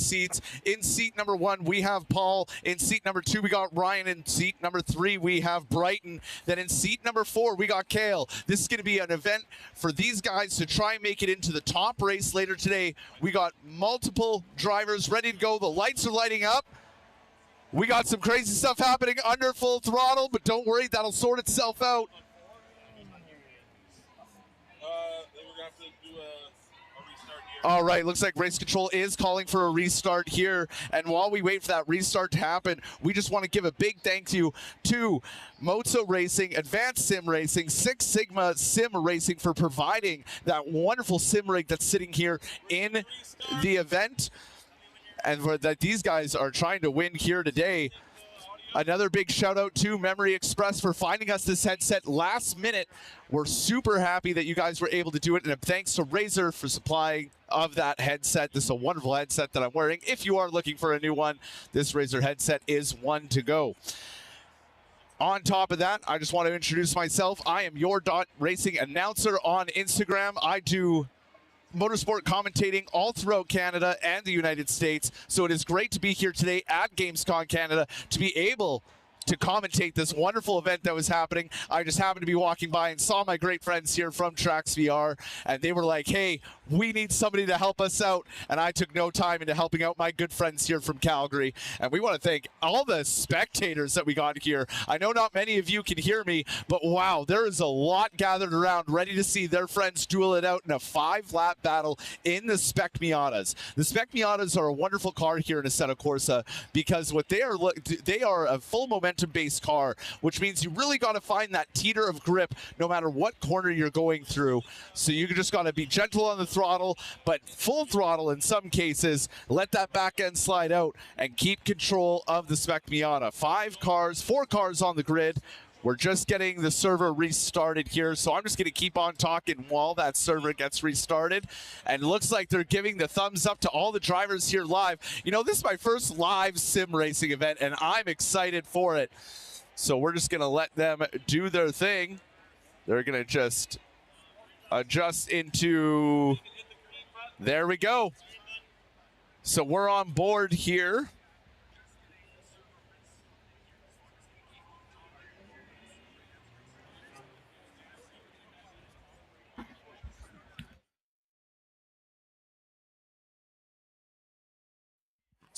seats. In seat number 1, we have Paul. In seat number 2, we got Ryan. In seat number 3, we have Brighton. Then in seat number 4, we got Kale. This is going to be an event for these guys to try and make it into the top race later today. We got multiple drivers ready to go. The lights are lighting up. We got some crazy stuff happening under full throttle, but don't worry, that'll sort itself out. All right, looks like race control is calling for a restart here. And while we wait for that restart to happen, we just want to give a big thank you to Moza Racing, Advanced Sim Racing, Six Sigma Sim Racing for providing that wonderful sim rig that's sitting here in the event. And for that these guys are trying to win here today. Another big shout out to Memory Express for finding us this headset last minute. We're super happy that you guys were able to do it, and thanks to Razer for supplying of that headset. This is a wonderful headset that I'm wearing. If you are looking for a new one, this Razer headset is one to go. On top of that, I just want to introduce myself. I am your Racing announcer on Instagram. I do motorsport commentating all throughout Canada and the United States. So it is great to be here today at GamesCon Canada to be able to commentate this wonderful event that was happening. I just happened to be walking by and saw my great friends here from Trax VR, and they were like, hey, we need somebody to help us out. And I took no time into helping out my good friends here from Calgary. And we want to thank all the spectators that we got here. I know not many of you can hear me, but wow, there is a lot gathered around ready to see their friends duel it out in a 5-lap battle in the Spec Miatas. The Spec Miatas are a wonderful car here in Assetto Corsa because what they are a full momentum based car, which means you really got to find that teeter of grip no matter what corner you're going through. So you just got to be gentle on the throttle, but full throttle in some cases, let that back end slide out and keep control of the Spec Miata. 4 cars on the grid. We're just getting the server restarted here, so I'm just going to keep on talking while that server gets restarted. And it looks like they're giving the thumbs up to all the drivers here live. You know, this is my first live sim racing event, and I'm excited for it. So we're just going to let them do their thing. They're going to just adjust into... There we go. So we're on board here.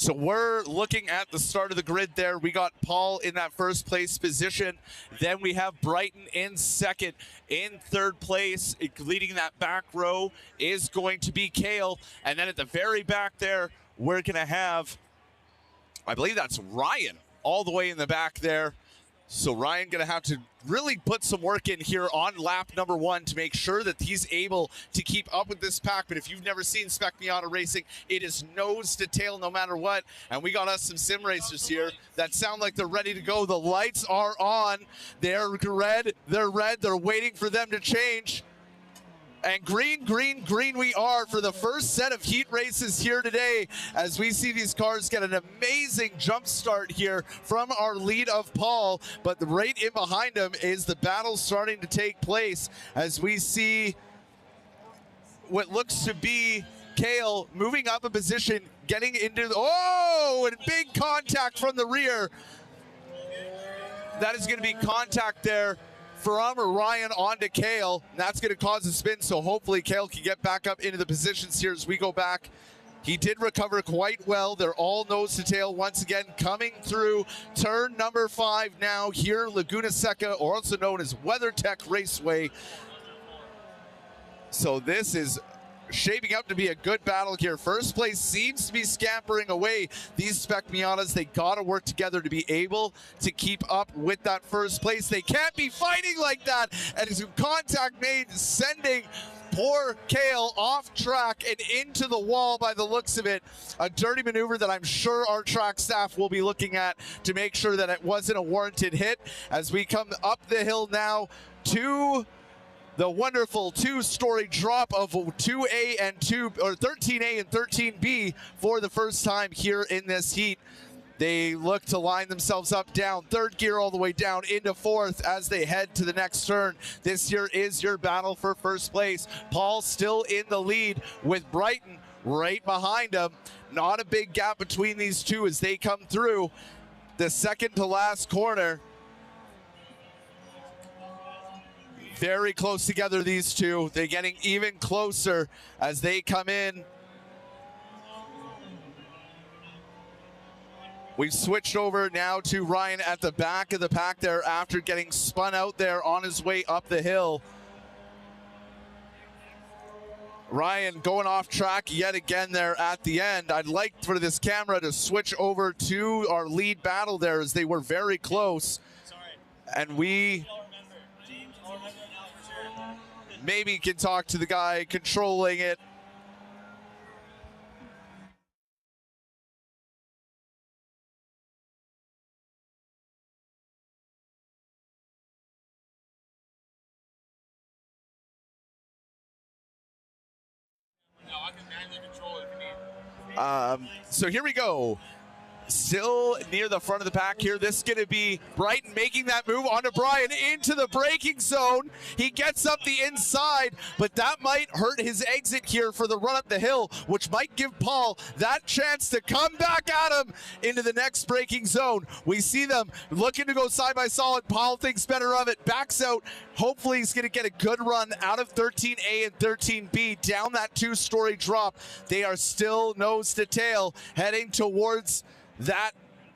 So we're looking at the start of the grid there. We got Paul in that first place position. Then we have Brighton in second. In third place, leading that back row, is going to be Kale. And then at the very back there, we're going to have, I believe that's Ryan, all the way in the back there. So Ryan going to have to really put some work in here on lap number 1 to make sure that he's able to keep up with this pack. But if you've never seen Spec Miata racing, it is nose to tail no matter what. And we got us some sim racers here that sound like they're ready to go. The lights are on. They're red. They're red. They're waiting for them to change. And green, green, green we are for the first set of heat races here today as we see these cars get an amazing jump start here from our lead of Paul. But right in behind him is the battle starting to take place as we see what looks to be Kale moving up a position, getting into the, oh, and big contact from the rear. That is going to be contact there from Ryan onto Kale. That's going to cause a spin, so hopefully Kale can get back up into the positions here as we go back. He did recover quite well. They're all nose to tail once again coming through turn number 5 now here, Laguna Seca, or also known as WeatherTech Raceway. So this is shaping up to be a good battle here. First place seems to be scampering away. These Spec Miatas, they gotta work together to be able to keep up with that first place. They can't be fighting like that. And some contact made, sending poor Kale off track and into the wall by the looks of it. A dirty maneuver that I'm sure our track staff will be looking at to make sure that it wasn't a warranted hit. As we come up the hill now to the wonderful 2-story drop of 2A and 13A and 13B for the first time here in this heat. They look to line themselves up down third gear all the way down into fourth as they head to the next turn. This here is your battle for first place. Paul still in the lead with Brighton right behind him. Not a big gap between these two as they come through the second to last corner. Very close together, these two. They're getting even closer as they come in. We've switched over now to Ryan at the back of the pack there after getting spun out there on his way up the hill. Ryan going off track yet again there at the end. I'd like for this camera to switch over to our lead battle there as they were very close. And we maybe can talk to the guy controlling it. So here we go. Still near the front of the pack here. This is going to be Brighton making that move onto Brian into the braking zone. He gets up the inside, but that might hurt his exit here for the run up the hill, which might give Paul that chance to come back at him into the next braking zone. We see them looking to go side by side. Paul thinks better of it, backs out. Hopefully he's going to get a good run out of 13A and 13B down that two-story drop. They are still nose to tail heading towards that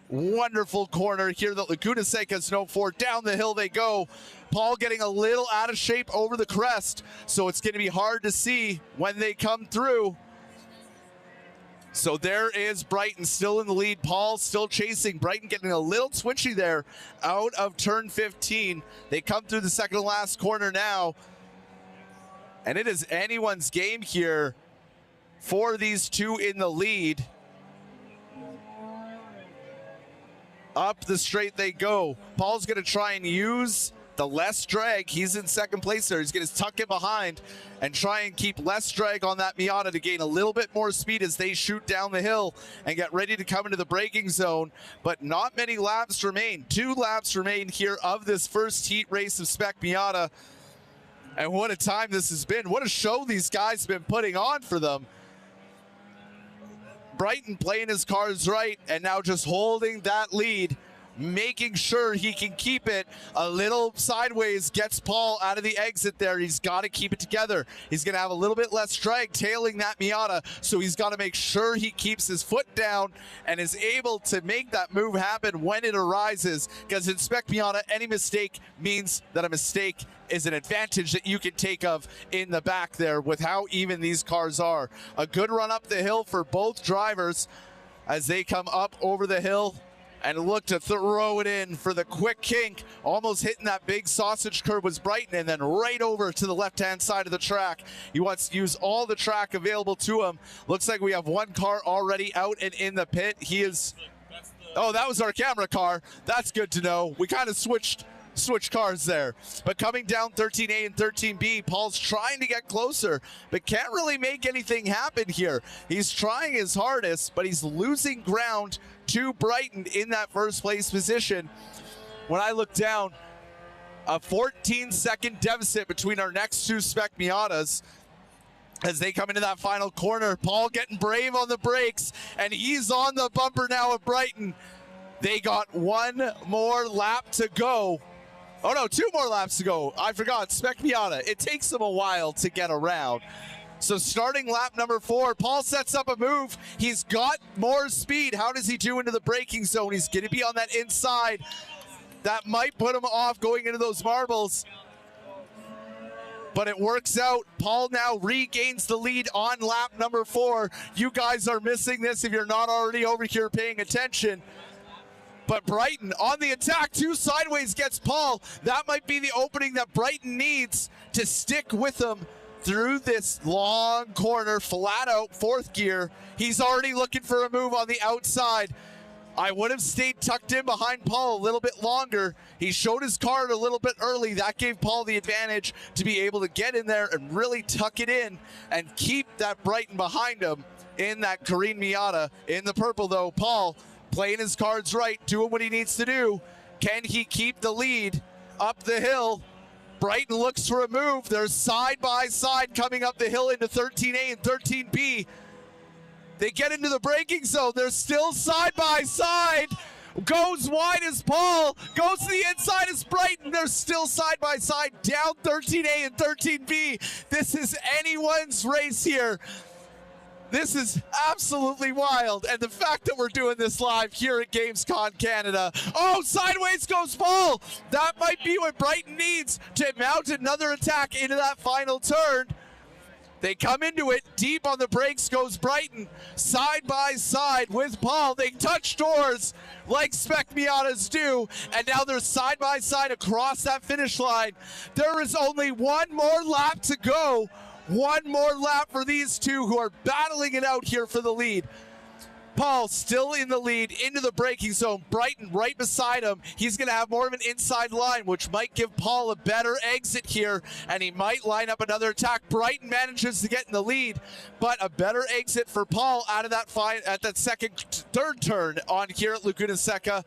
wonderful corner here that Laguna Seca's known for. Down the hill they go. Paul getting a little out of shape over the crest, so it's going to be hard to see when they come through. So there is Brighton still in the lead. Paul still chasing. Brighton getting a little twitchy there out of turn 15. They come through the second to last corner now. And it is anyone's game here for these two in the lead. Up the straight they go. Paul's going to try and use the less drag. He's in second place there. He's going to tuck it behind and try and keep less drag on that Miata to gain a little bit more speed as they shoot down the hill and get ready to come into the braking zone. But not many laps remain. 2 laps remain here of this first heat race of Spec Miata. And what a time this has been. What a show these guys have been putting on for them. Brighton playing his cards right and now just holding that lead, making sure he can keep it a little sideways, gets Paul out of the exit there. He's got to keep it together. He's going to have a little bit less drag tailing that Miata, so he's got to make sure he keeps his foot down and is able to make that move happen when it arises, because in Spec Miata, any mistake means that a mistake is an advantage that you can take of in the back there with how even these cars are. A good run up the hill for both drivers as they come up over the hill and look to throw it in for the quick kink. Almost hitting that big sausage curve was Brighton, and then right over to the left-hand side of the track. He wants to use all the track available to him. Looks like we have one car already out and in the pit. He is... Oh, that was our camera car. That's good to know. We kind of switch cars there. But coming down 13A and 13B, Paul's trying to get closer, but can't really make anything happen here. He's trying his hardest, but he's losing ground to Brighton in that first place position. When I look down, a 14-second deficit between our next two Spec Miatas as they come into that final corner. Paul getting brave on the brakes, and he's on the bumper now of Brighton. They got one more lap to go. Oh no, 2 more laps to go. I forgot, Spec Miata. It takes them a while to get around. So starting lap number 4, Paul sets up a move. He's got more speed. How does he do into the braking zone? He's going to be on that inside. That might put him off going into those marbles. But it works out. Paul now regains the lead on lap number 4. You guys are missing this if you're not already over here paying attention. But Brighton on the attack, 2 sideways gets Paul. That might be the opening that Brighton needs to stick with him through this long corner, flat out 4th gear. He's already looking for a move on the outside. I would have stayed tucked in behind Paul a little bit longer. He showed his card a little bit early. That gave Paul the advantage to be able to get in there and really tuck it in and keep that Brighton behind him in that green Miata. In the purple though, Paul playing his cards right, doing what he needs to do. Can he keep the lead up the hill? Brighton looks for a move. They're side by side coming up the hill into 13A and 13B. They get into the braking zone. They're still side by side. Goes wide as Paul. Goes to the inside as Brighton. They're still side by side, down 13A and 13B. This is anyone's race here. This is absolutely wild. And the fact that we're doing this live here at GamesCon Canada. Oh, sideways goes Paul. That might be what Brighton needs to mount another attack into that final turn. They come into it, deep on the brakes goes Brighton, side by side with Paul. They touch doors like Spec Miatas do, and now they're side by side across that finish line. There is only one more lap to go. One more lap for these two who are battling it out here for the lead. Paul still in the lead, into the braking zone. Brighton right beside him. He's going to have more of an inside line, which might give Paul a better exit here, and he might line up another attack. Brighton manages to get in the lead, but a better exit for Paul out of that third turn on here at Laguna Seca.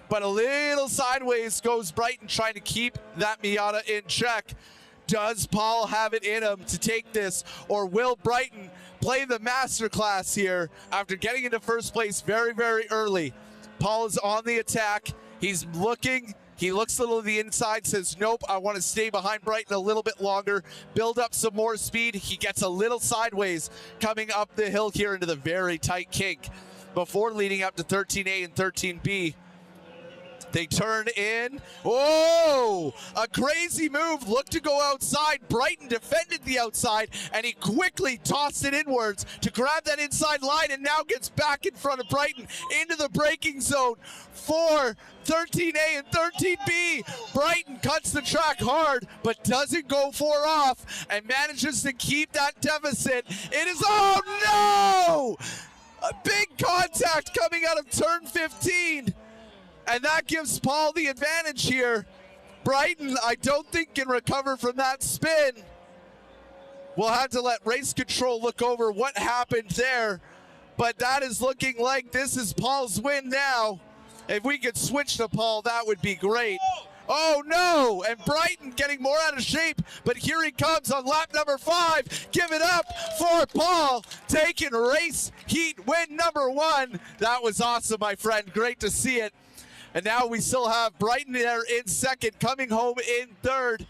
But a little sideways goes Brighton, trying to keep that Miata in check. Does Paul have it in him to take this, or will Brighton play the masterclass here after getting into first place very, very early? Paul is on the attack. He's looking. He looks a little to the inside, says, nope, I want to stay behind Brighton a little bit longer, build up some more speed. He gets a little sideways coming up the hill here into the very tight kink before leading up to 13A and 13B. They turn in. Oh, a crazy move. Looked to go outside. Brighton defended the outside, and he quickly tossed it inwards to grab that inside line, and now gets back in front of Brighton into the braking zone for 13A and 13B. Brighton cuts the track hard, but doesn't go far off and manages to keep that deficit. It is, oh no! A big contact coming out of turn 15. And that gives Paul the advantage here. Brighton, I don't think, can recover from that spin. We'll have to let race control look over what happened there. But that is looking like this is Paul's win now. If we could switch to Paul, that would be great. Oh no, and Brighton getting more out of shape, but here he comes on lap number 5. Give it up for Paul, taking race heat win number 1. That was awesome, my friend. Great to see it. And now we still have Brighton there in second, coming home in third.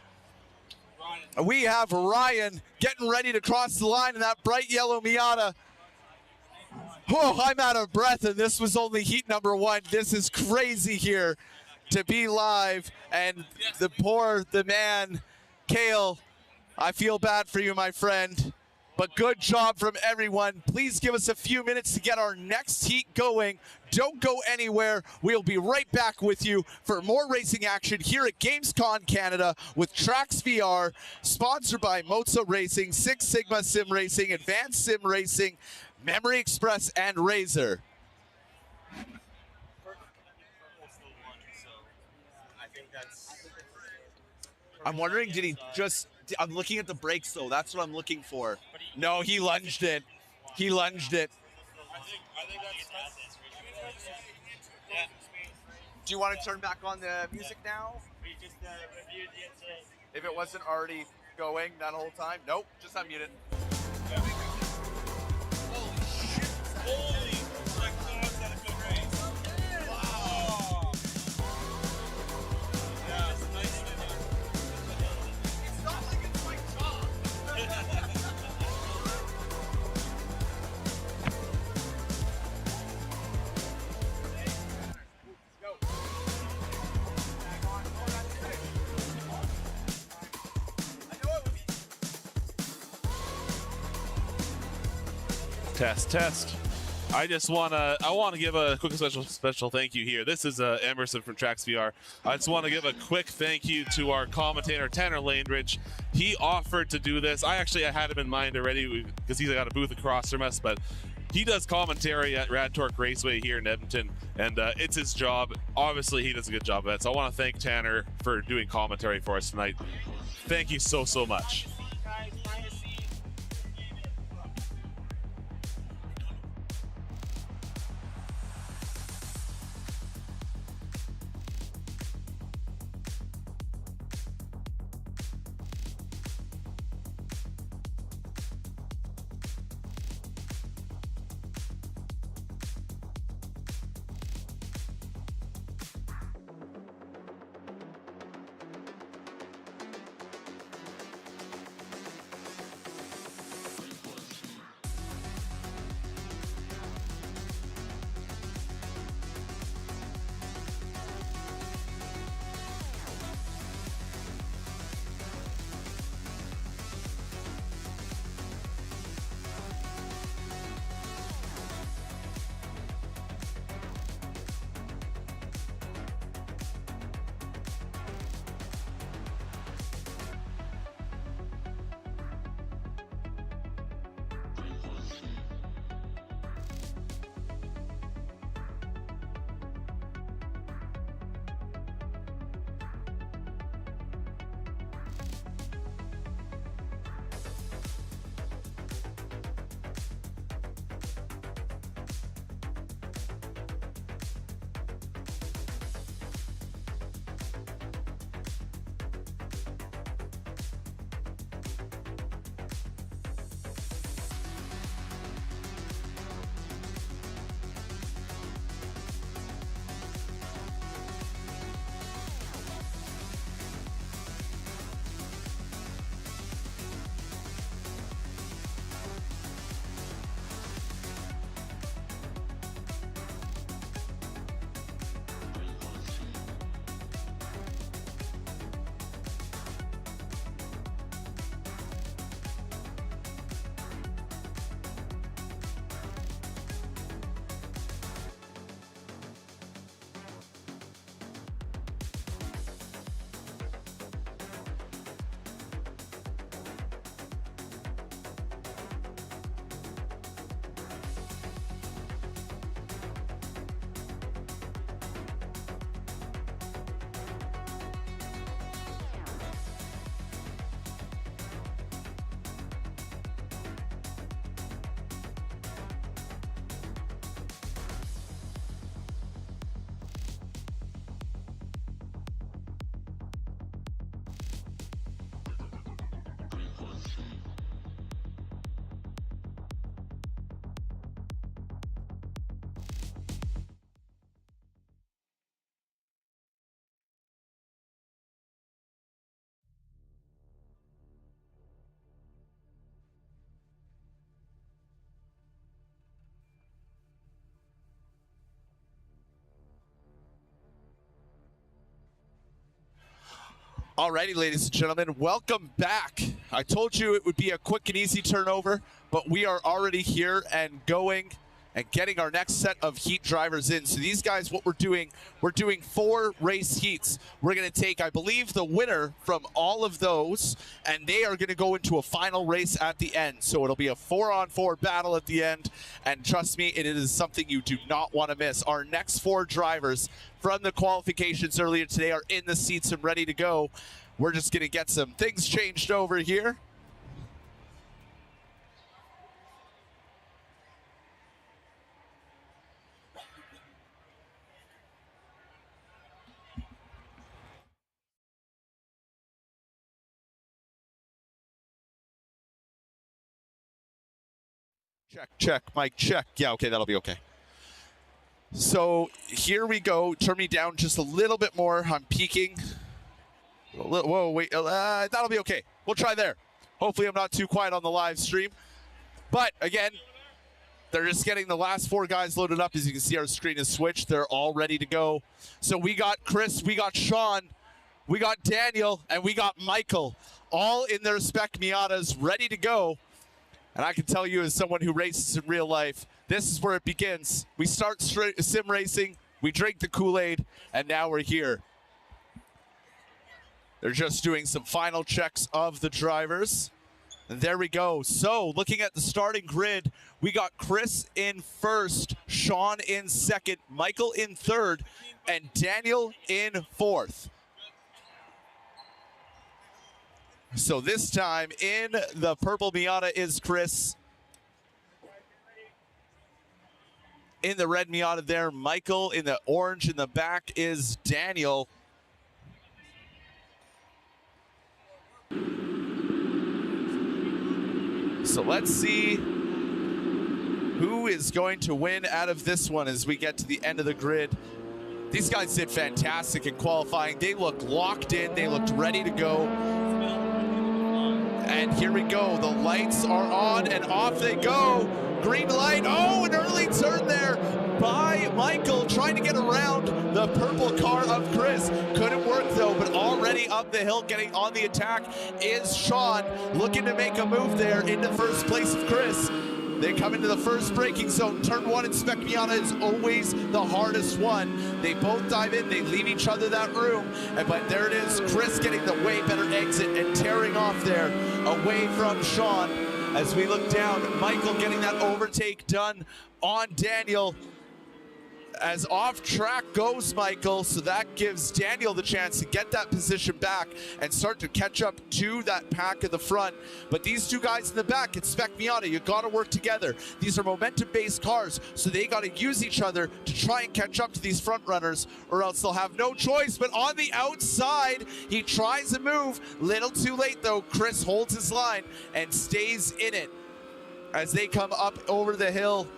We have Ryan getting ready to cross the line in that bright yellow Miata. Oh, I'm out of breath, and this was only heat number 1. This is crazy here to be live. And the man, Kale, I feel bad for you, my friend. But good job from everyone. Please give us a few minutes to get our next heat going. Don't go anywhere. We'll be right back with you for more racing action here at GamesCon Canada with Trax VR, sponsored by Moza Racing, Six Sigma Sim Racing, Advanced Sim Racing, Memory Express, and Razor. I'm wondering, did he just... I'm looking at the brakes, though. That's what I'm looking for. No, he lunged it. He lunged it. Do you want to turn back on the music now? If it wasn't already going that whole time? Nope, just unmute it. Holy shit. Holy. Wow. Yeah, it's nice. It's not like it's my top. Test. I want to give a quick special thank you here. This is Emerson from Trax VR. I just want to give a quick thank you to our commentator Tanner Lanebridge. He offered to do this. I had him in mind already because he's got a booth across from us, but he does commentary at Rad Torque Raceway here in Edmonton, and it's his job. Obviously, he does a good job of it. So I want to thank Tanner for doing commentary for us tonight. Thank you so much. Alrighty, ladies and gentlemen, welcome back. I told you it would be a quick and easy turnover, but we are already here and going and getting our next set of heat drivers in. So these guys, what we're doing 4 race heats. We're gonna take, I believe, the winner from all of those, and they are gonna go into a final race at the end. So it'll be a 4-on-4 battle at the end, and trust me, it is something you do not wanna miss. Our next 4 drivers from the qualifications earlier today are in the seats and ready to go. We're just gonna get some things changed over here. Check, mic check. Yeah, okay, that'll be okay. So here we go. Turn me down just a little bit more. I'm peaking. Whoa, wait, that'll be okay. We'll try there. Hopefully I'm not too quiet on the live stream. But again, they're just getting the last 4 guys loaded up. As you can see, our screen is switched. They're all ready to go. So we got Chris, we got Sean, we got Daniel, and we got Michael, all in their spec Miatas ready to go. And I can tell you, as someone who races in real life, this is where it begins. We start sim racing, we drink the Kool-Aid, and now we're here. They're just doing some final checks of the drivers. And there we go. So looking at the starting grid, we got Chris in first, Sean in second, Michael in third, and Daniel in fourth. So this time in the purple Miata is Chris. In the red Miata there, Michael. In the orange in the back is Daniel. So let's see who is going to win out of this one as we get to the end of the grid. These guys did fantastic in qualifying. They looked locked in. They looked ready to go. And here we go. The lights are on and off they go. Green light. Oh, an early turn there by Michael, trying to get around the purple car of Chris. Couldn't work though, but already up the hill, getting on the attack is Sean, looking to make a move there into first place of Chris. They come into the first braking zone. Turn 1 in Spec Miata is always the hardest one. They both dive in, they leave each other that room, but there it is, Chris getting the way better exit and tearing off there away from Sean. As we look down, Michael getting that overtake done on Daniel. As off track goes Michael, so that gives Daniel the chance to get that position back and start to catch up to that pack at the front. But these 2 guys in the back, it's Spec Miata, you gotta work together. These are momentum-based cars, so they gotta use each other to try and catch up to these front runners, or else they'll have no choice. But on the outside, he tries to move. Little too late though, Chris holds his line and stays in it as they come up over the hill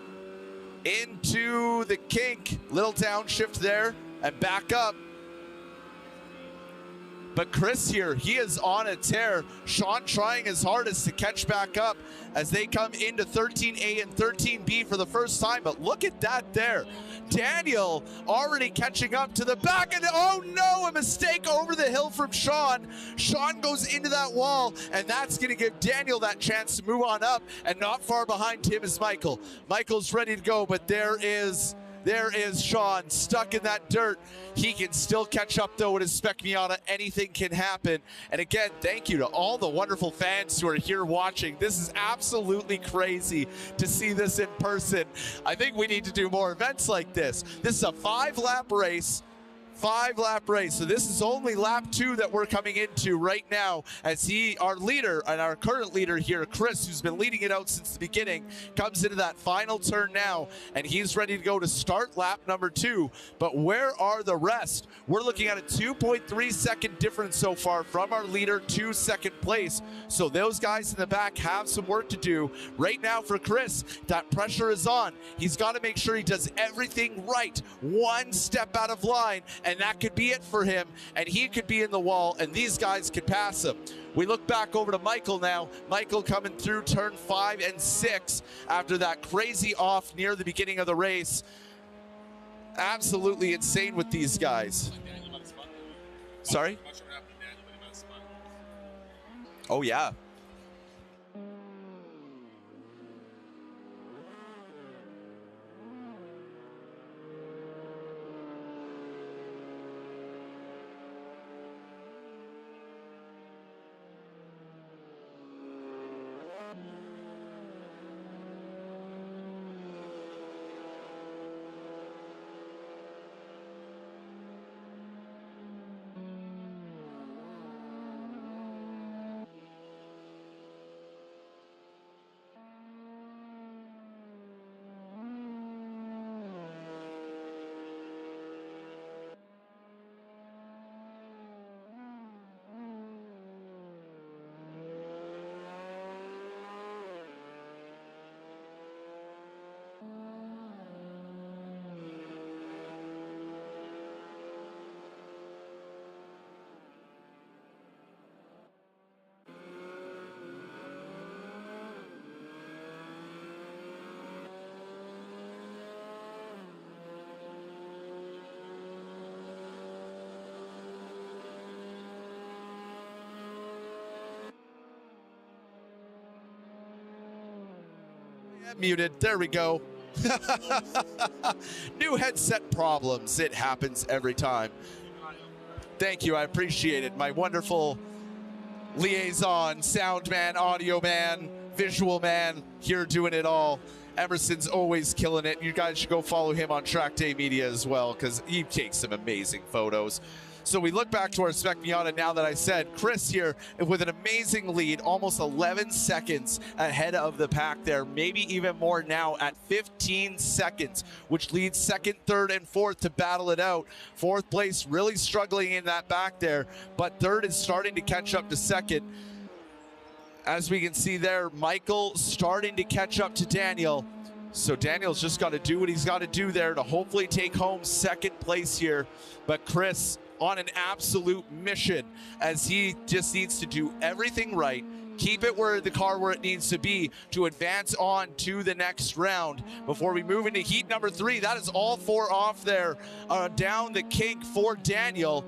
into the kink. Little downshift there and back up. But Chris here, he is on a tear. Sean trying his hardest to catch back up as they come into 13A and 13B for the first time. But look at that there. Daniel already catching up to the back, and oh no, a mistake over the hill from Sean. Sean goes into that wall, and that's gonna give Daniel that chance to move on up, and not far behind him is Michael. Michael's ready to go, but there is Sean stuck in that dirt. He can still catch up though with his Spec Miata. Anything can happen. And again, thank you to all the wonderful fans who are here watching. This is absolutely crazy to see this in person. I think we need to do more events like this. This is a 5-lap race. 5-lap race. So this is only lap 2 that we're coming into right now, as our leader and our current leader here, Chris, who's been leading it out since the beginning, comes into that final turn now, and he's ready to go to start lap number 2. But where are the rest? We're looking at a 2.3 second difference so far from our leader to second place. So those guys in the back have some work to do. Right now for Chris, that pressure is on. He's got to make sure he does everything right. One step out of line, and that could be it for him, and he could be in the wall, and these guys could pass him. We look back over to Michael now. Michael coming through turn 5 and 6 after that crazy off near the beginning of the race. Absolutely insane with these guys. Sorry? Oh, yeah. Muted. There we go. New headset problems. It happens every time. Thank you. I appreciate it. My wonderful liaison, sound man, audio man, visual man, here doing it all. Emerson's always killing it. You guys should go follow him on Track Day Media as well, because he takes some amazing photos. So we look back to our Spec Miata now that I said Chris here with an amazing lead, almost 11 seconds ahead of the pack there, maybe even more now at 15 seconds, which leads second, third, and fourth to battle it out. Fourth place really struggling in that back there, but third is starting to catch up to second. As we can see there, Michael starting to catch up to Daniel. So Daniel's just got to do what he's got to do there to hopefully take home second place here. But Chris on an absolute mission, as he just needs to do everything right, keep it where the car where it needs to be to advance on to the next round. Before we move into heat number 3, that is all 4 off there down the kink for Daniel.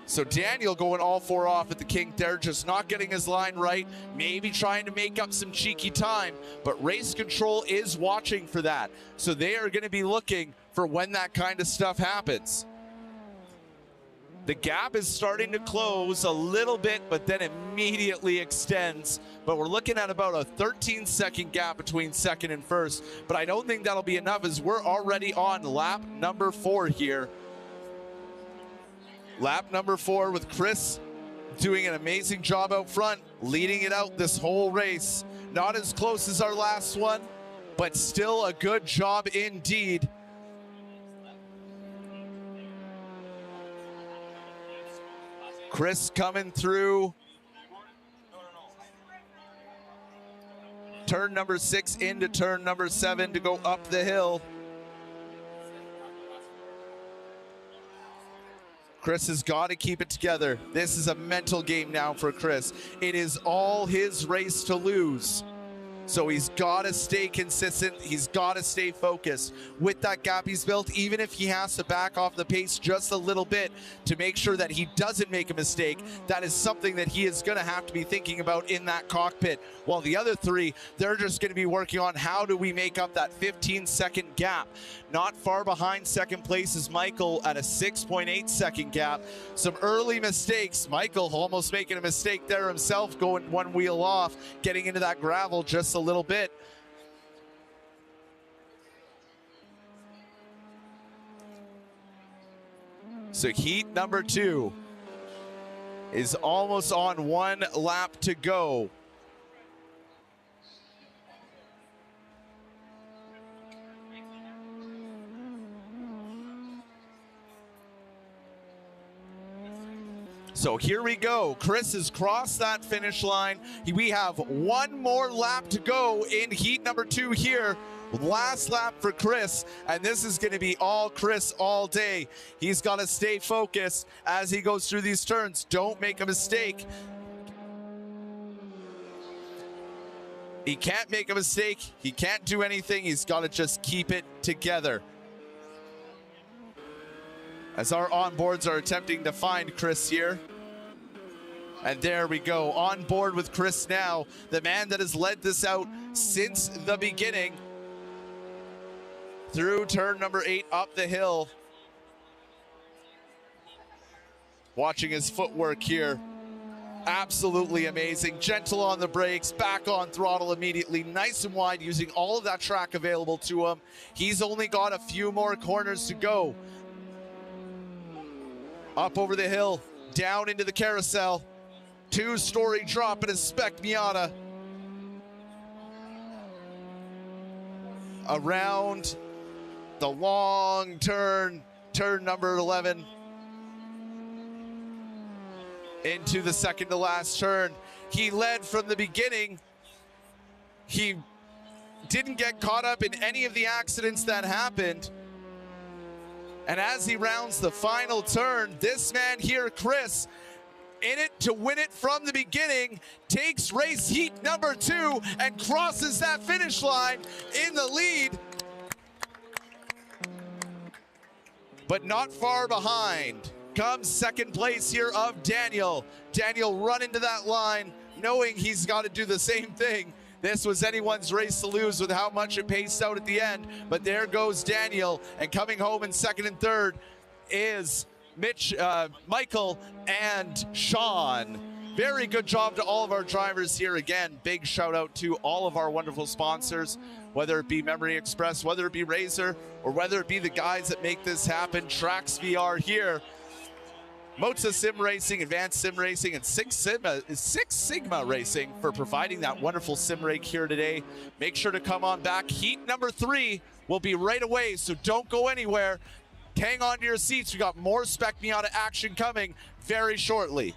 So Daniel going all 4 off at the kink there, just not getting his line right, maybe trying to make up some cheeky time, but Race Control is watching for that. So they are going to be looking for when that kind of stuff happens. The gap is starting to close a little bit, but then immediately extends. But we're looking at about a 13-second gap between second and first. But I don't think that'll be enough, as we're already on lap number 4 here. Lap number 4 with Chris doing an amazing job out front, leading it out this whole race. Not as close as our last one, but still a good job indeed. Chris coming through turn number 6 into turn number 7 to go up the hill. Chris has got to keep it together. This is a mental game now for Chris. It is all his race to lose. So he's got to stay consistent. He's got to stay focused with that gap he's built, even if he has to back off the pace just a little bit to make sure that he doesn't make a mistake. That is something that he is going to have to be thinking about in that cockpit. While the other 3, they're just going to be working on how do we make up that 15-second gap. Not far behind second place is Michael at a 6.8-second gap. Some early mistakes. Michael almost making a mistake there himself, going one wheel off, getting into that gravel just a little bit. So heat number 2 is almost on 1 lap to go. So here we go. Chris has crossed that finish line. We have 1 more lap to go in heat number 2 here. Last lap for Chris, and this is going to be all Chris all day. He's got to stay focused as he goes through these turns. Don't make a mistake. He can't make a mistake. He can't do anything. He's got to just keep it together. As our onboards are attempting to find Chris here. And there we go, on board with Chris now, the man that has led this out since the beginning. Through turn number 8, up the hill. Watching his footwork here. Absolutely amazing. Gentle on the brakes, back on throttle immediately, nice and wide, using all of that track available to him. He's only got a few more corners to go. Up over the hill, down into the carousel. 2-story drop in a Spec Miata. Around the long turn, turn number 11. Into the second to last turn. He led from the beginning. He didn't get caught up in any of the accidents that happened. And as he rounds the final turn, this man here, Chris, in it to win it from the beginning, takes race heat number 2 and crosses that finish line in the lead. But not far behind comes second place here of Daniel. Daniel run into that line, knowing he's got to do the same thing. This was anyone's race to lose with how much it paced out at the end. But there goes Daniel, and coming home in second and third is Michael and Sean. Very good job to all of our drivers here. Again, big shout out to all of our wonderful sponsors, whether it be Memory Express, whether it be Razor, or whether it be the guys that make this happen, Trax VR here. Moza Sim Racing, Advanced Sim Racing, and Six Sigma Racing for providing that wonderful sim rig here today. Make sure to come on back. Heat number 3 will be right away, so don't go anywhere. Hang on to your seats. We got more Spec Miata action coming very shortly.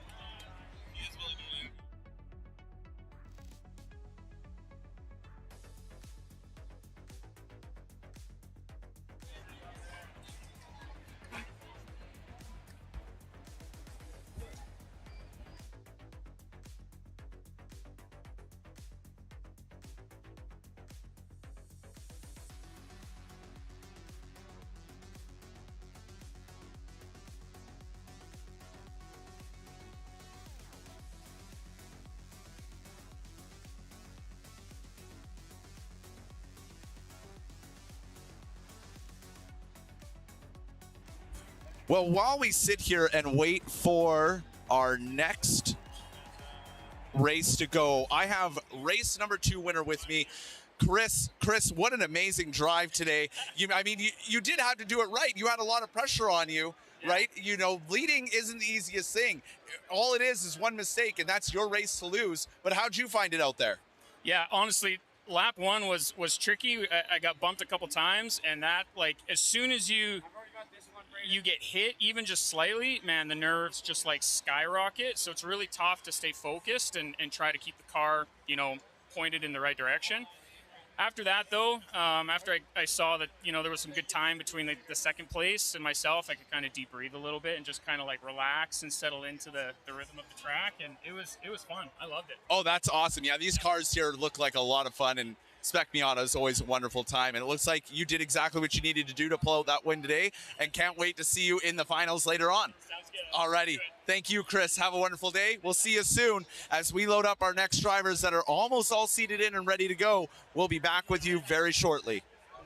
Well, while we sit here and wait for our next race to go, I have race number 2 winner with me, Chris. Chris, what an amazing drive today. You did have to do it right. You had a lot of pressure on you, right? You know, leading isn't the easiest thing. All it is one mistake, and that's your race to lose. But how'd you find it out there? Yeah, honestly, lap 1 was tricky. I got bumped a couple times, and that, like, as soon as you get hit, even just slightly, man, the nerves just like skyrocket. So it's really tough to stay focused and try to keep the car, you know, pointed in the right direction. After that, though, after I saw that, you know, there was some good time between the second place and myself, I could kind of deep breathe a little bit and just kind of like relax and settle into the rhythm of the track. And it was fun. I loved it. Oh, that's awesome. Yeah, these cars here look like a lot of fun, and Spec Miata is always a wonderful time, and it looks like you did exactly what you needed to do to pull out that win today, and can't wait to see you in the finals later on. Sounds good. Alrighty. Thank you, Chris. Have a wonderful day. We'll see you soon as we load up our next drivers that are almost all seated in and ready to go. We'll be back with you very shortly.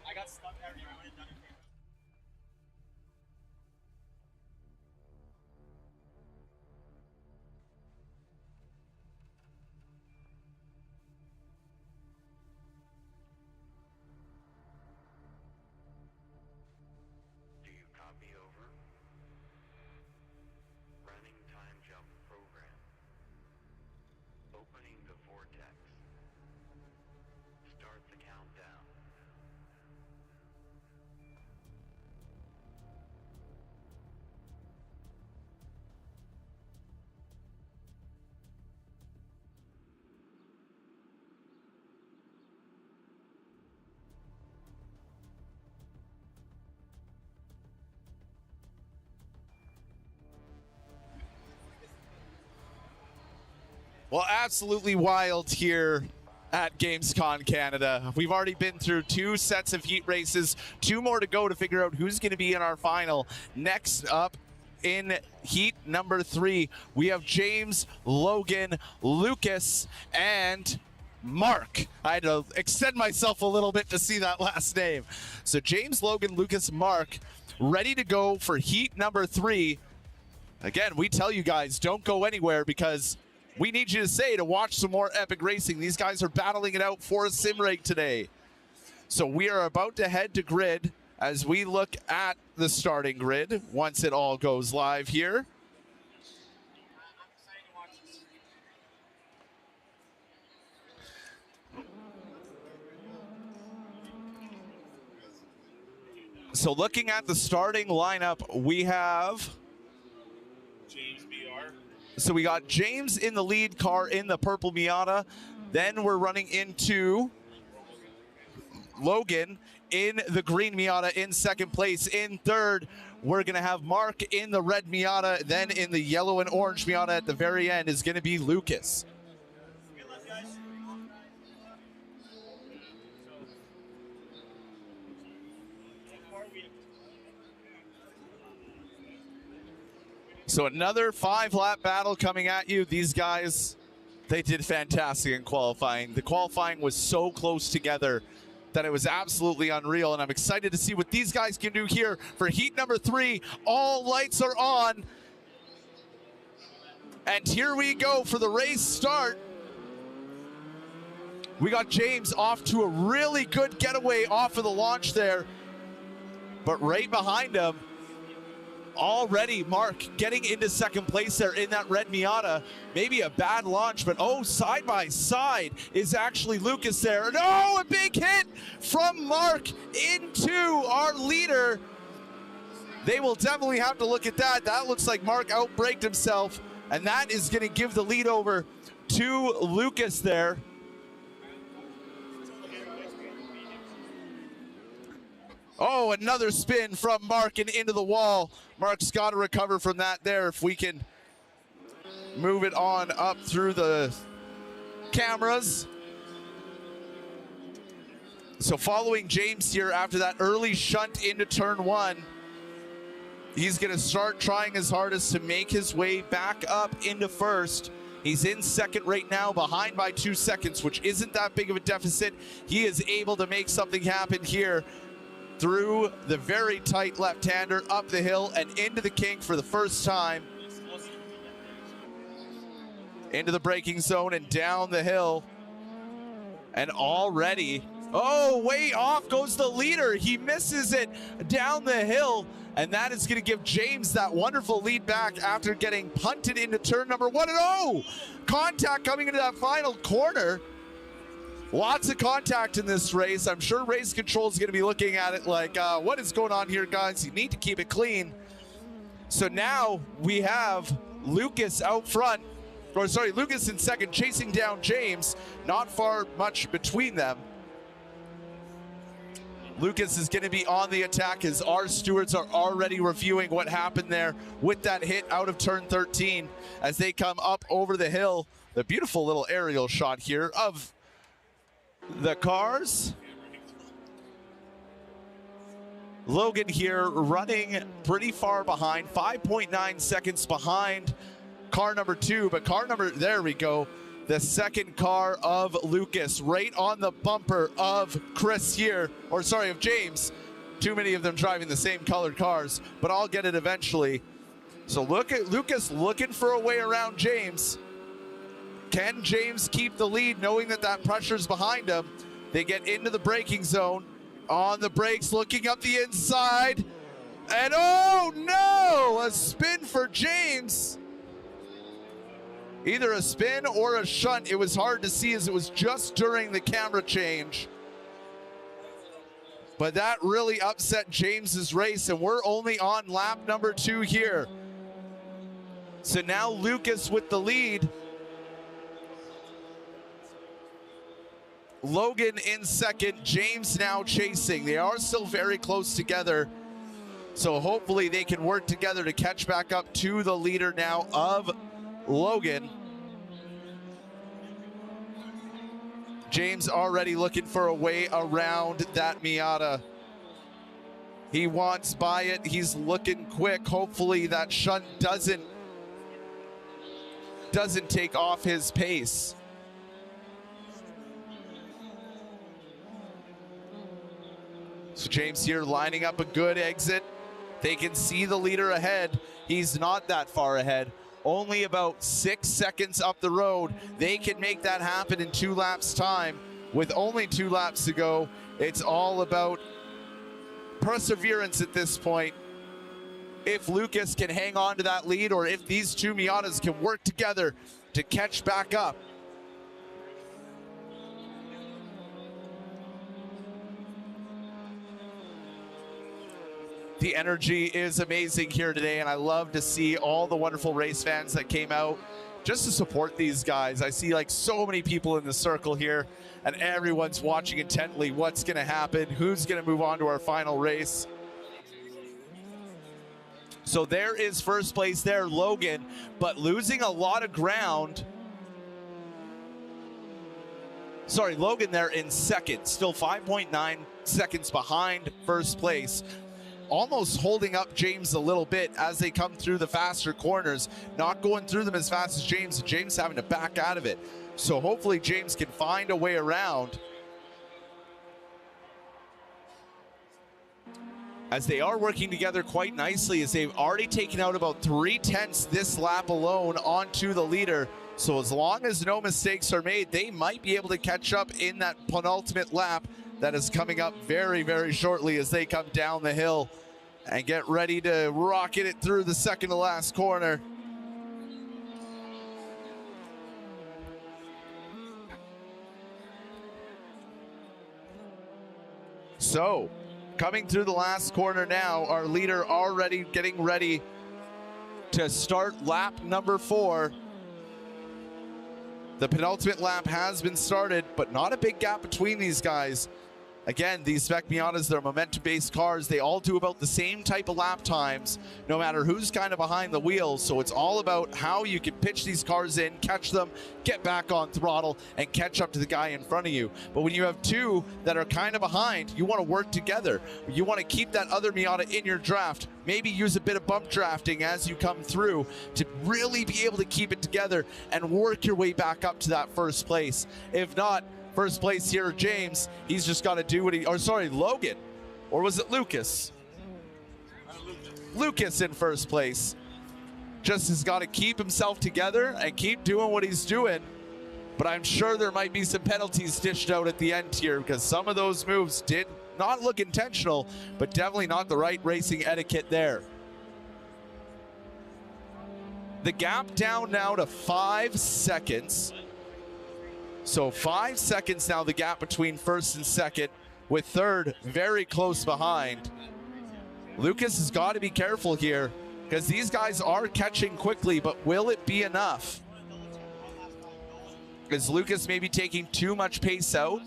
I got stuck there. Well, absolutely wild here at GameCon Canada. We've already been through 2 sets of heat races, 2 more to go to figure out who's going to be in our final. Next up in heat number 3. We have James, Logan, Lucas, and Mark. I had to extend myself a little bit to see that last name. So James, Logan, Lucas, Mark, ready to go for heat number 3. Again, we tell you guys, don't go anywhere because we need you to say to watch some more epic racing. These guys are battling it out for a sim rig today. So we are about to head to grid as we look at the starting grid once it all goes live here. So looking at the starting lineup, we have James BR. So we got James in the lead car in the purple Miata. Then we're running into Logan in the green Miata in second place. In third, we're going to have Mark in the red Miata. Then in the yellow and orange Miata at the very end is going to be Lucas. So another 5-lap battle coming at you. These guys, they did fantastic in qualifying. The qualifying was so close together that it was absolutely unreal, and I'm excited to see what these guys can do here for heat number 3. All lights are on. And here we go for the race start. We got James off to a really good getaway off of the launch there. But right behind him, already Mark getting into second place there in that red Miata. Maybe a bad launch, but oh, side by side is actually Lucas there. No, a big hit from Mark into our leader. They will definitely have to look at that. That looks like Mark outbraked himself, and that is going to give the lead over to Lucas there. Oh, another spin from Mark and into the wall. Mark's got to recover from that there. If we can move it on up through the cameras. So following James here after that early shunt into turn 1, he's going to start trying his hardest to make his way back up into first. He's in second right now, behind by 2 seconds, which isn't that big of a deficit. He is able to make something happen here through the very tight left-hander, up the hill and into the kink for the first time. Into the braking zone and down the hill. And already, oh, way off goes the leader. He misses it down the hill. And that is going to give James that wonderful lead back after getting punted into turn number 1. And oh, contact coming into that final corner. Lots of contact in this race. I'm sure race control is going to be looking at it like, what is going on here, guys? You need to keep it clean. So now we have Lucas out front, or sorry, Lucas in second, chasing down James. Not far much between them. Lucas is going to be on the attack as our stewards are already reviewing what happened there with that hit out of turn 13 as they come up over the hill. The beautiful little aerial shot here of the cars. Logan here running pretty far behind, 5.9 seconds behind car number 2, but there we go. The second car of Lucas right on the bumper of Chris here, or sorry, of James. Too many of them driving the same colored cars, but I'll get it eventually. So look at Lucas looking for a way around James. Can James keep the lead knowing that that pressure's behind him? They get into the braking zone. On the brakes, looking up the inside. And oh no, a spin for James. Either a spin or a shunt. It was hard to see as it was just during the camera change. But that really upset James's race, and we're only on lap number 2 here. So now Lucas with the lead. Logan in second, James now chasing. They are still very close together. So hopefully they can work together to catch back up to the leader now of Logan. James already looking for a way around that Miata. He wants by it. He's looking quick. Hopefully that shunt doesn't take off his pace. So James here lining up a good exit. They can see the leader ahead. He's not that far ahead. Only about 6 seconds up the road. They can make that happen in 2 laps time. With only 2 laps to go, it's all about perseverance at this point. If Lucas can hang on to that lead, or if these two Miatas can work together to catch back up. The energy is amazing here today, and I love to see all the wonderful race fans that came out just to support these guys. I see like so many people in the circle here, and everyone's watching intently what's going to happen, who's going to move on to our final race. So there is first place there, Logan, but losing a lot of ground. Sorry, Logan there in second, still 5.9 seconds behind first place. Almost holding up James a little bit as they come through the faster corners, not going through them as fast as James, and James having to back out of it. So hopefully James can find a way around, as they are working together quite nicely, as they've already taken out about 3/10 this lap alone onto the leader. So as long as no mistakes are made, they might be able to catch up in that penultimate lap that is coming up very, very shortly as they come down the hill and get ready to rocket it through the second to last corner. So, coming through the last corner now, our leader already getting ready to start lap number 4. The penultimate lap has been started, but not a big gap between these guys. Again, these Spec Miatas, they're momentum-based cars. They all do about the same type of lap times, no matter who's kind of behind the wheel. So it's all about how you can pitch these cars in, catch them, get back on throttle, and catch up to the guy in front of you. But when you have two that are kind of behind, you want to work together. You want to keep that other Miata in your draft. Maybe use a bit of bump drafting as you come through to really be able to keep it together and work your way back up to that first place. If not, first place here, James, he's just got to do what he, or sorry, Logan, or was it Lucas? Lucas in first place. Just has got to keep himself together and keep doing what he's doing. But I'm sure there might be some penalties dished out at the end here, because some of those moves did not look intentional, but definitely not the right racing etiquette there. The gap down now to 5 seconds. So 5 seconds now, the gap between first and second, with third very close behind. Lucas has got to be careful here, because these guys are catching quickly, but will it be enough? Is Lucas maybe taking too much pace out?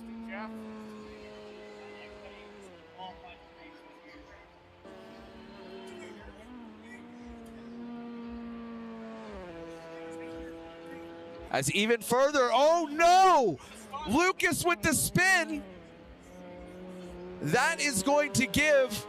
As even further, oh no! Lucas with the spin. That is going to give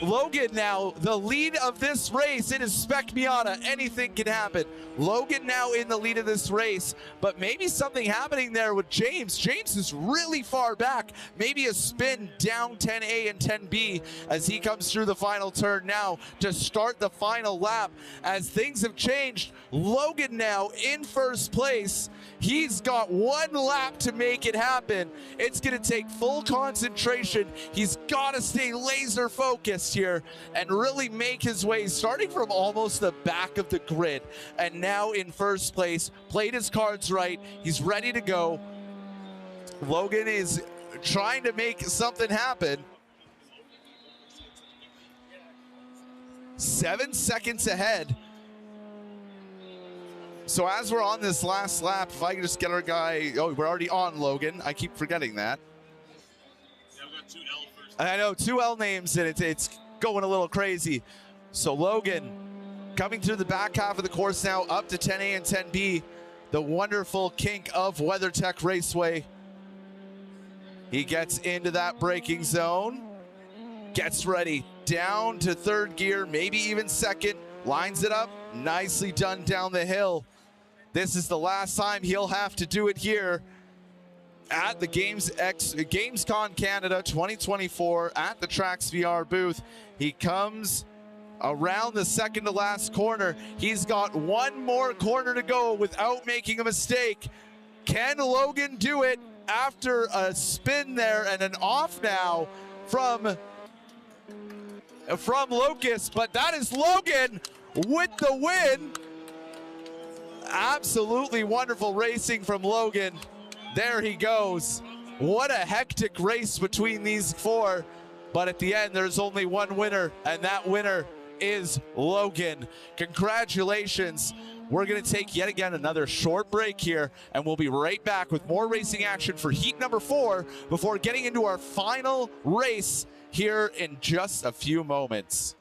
Logan now the lead of this race. It is Spec Miata. Anything can happen. Logan now in the lead of this race, but maybe something happening there with James. James is really far back. Maybe a spin down 10A and 10B as he comes through the final turn now to start the final lap. As things have changed, Logan now in first place. He's got one lap to make it happen. It's going to take full concentration. He's got to stay laser focused here and really make his way, starting from almost the back of the grid. And now in first place, played his cards right. He's ready to go. Logan is trying to make something happen. 7 seconds ahead. So as we're on this last lap, if I can just get our guy, oh, we're already on Logan. I keep forgetting that. Yeah, we got 2L first. I know, 2L names, and it's going a little crazy. So Logan coming through the back half of the course now, up to 10A and 10B, the wonderful kink of WeatherTech Raceway. He gets into that braking zone, gets ready down to third gear, maybe even second, lines it up, nicely done down the hill. This is the last time he'll have to do it here at the GamesCon Canada 2024 at the Trax VR booth. He comes around the second to last corner. He's got one more corner to go without making a mistake. Can Logan do it after a spin there and an off now from Locust? But that is Logan with the win. Absolutely wonderful racing from Logan. There he goes. What a hectic race between these four. But at the end, there's only one winner, and that winner is Logan. Congratulations. We're going to take yet again another short break here, and we'll be right back with more racing action for heat number 4 before getting into our final race here in just a few moments.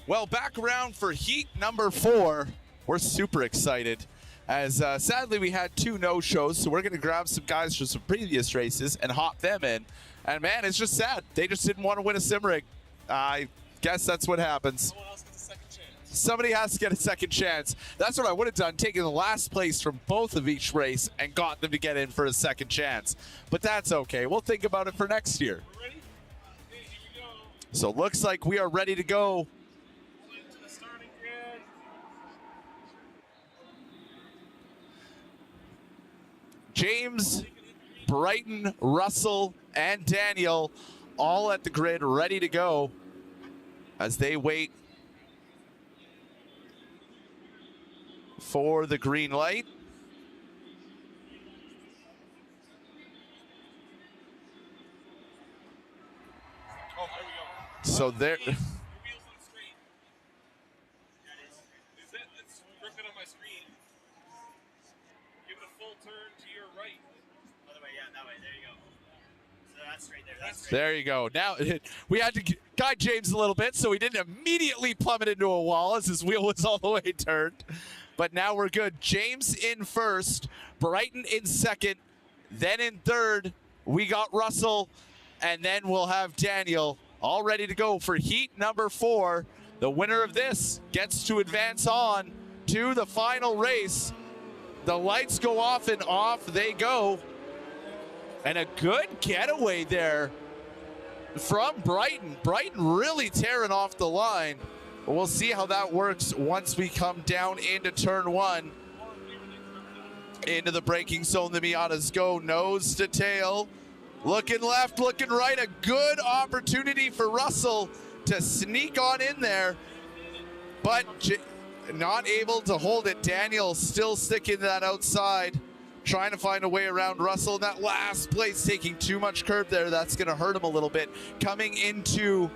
Well, back around for heat number 4. We're super excited as sadly we had 2 no-shows, so we're going to grab some guys from some previous races and hop them in. And man, it's just sad. They just didn't want to win a sim rig. I guess that's what happens. Someone else gets a second chance. Somebody has to get a second chance. That's what I would have done, taking the last place from both of each race and got them to get in for a second chance. But that's okay. We'll think about it for next year. We're ready? Okay, here we go. So it looks like we are ready to go. To the starting grid. James, Brighton, Russell, and Daniel all at the grid, ready to go as they wait for the green light. Oh, there we go. So there. The wheels on straight. Is it? It's crooked on my screen. Give it a full turn to your right. Other way, yeah, that way. There you go. So that's straight there. That's straight. There you go. Now, we had to guide James a little bit so he didn't immediately plummet into a wall as his wheel was all the way turned. But now we're good. James in first, Brighton in second, then in third, we got Russell, and then we'll have Daniel all ready to go for heat number 4. The winner of this gets to advance on to the final race. The lights go off and off they go. And a good getaway there from Brighton. Brighton really tearing off the line. But we'll see how that works once we come down into turn 1. Into the braking zone, the Miatas go nose to tail. Looking left, looking right. A good opportunity for Russell to sneak on in there. But not able to hold it. Daniel still sticking to that outside. Trying to find a way around Russell in that last place, taking too much curb there. That's going to hurt him a little bit. Coming into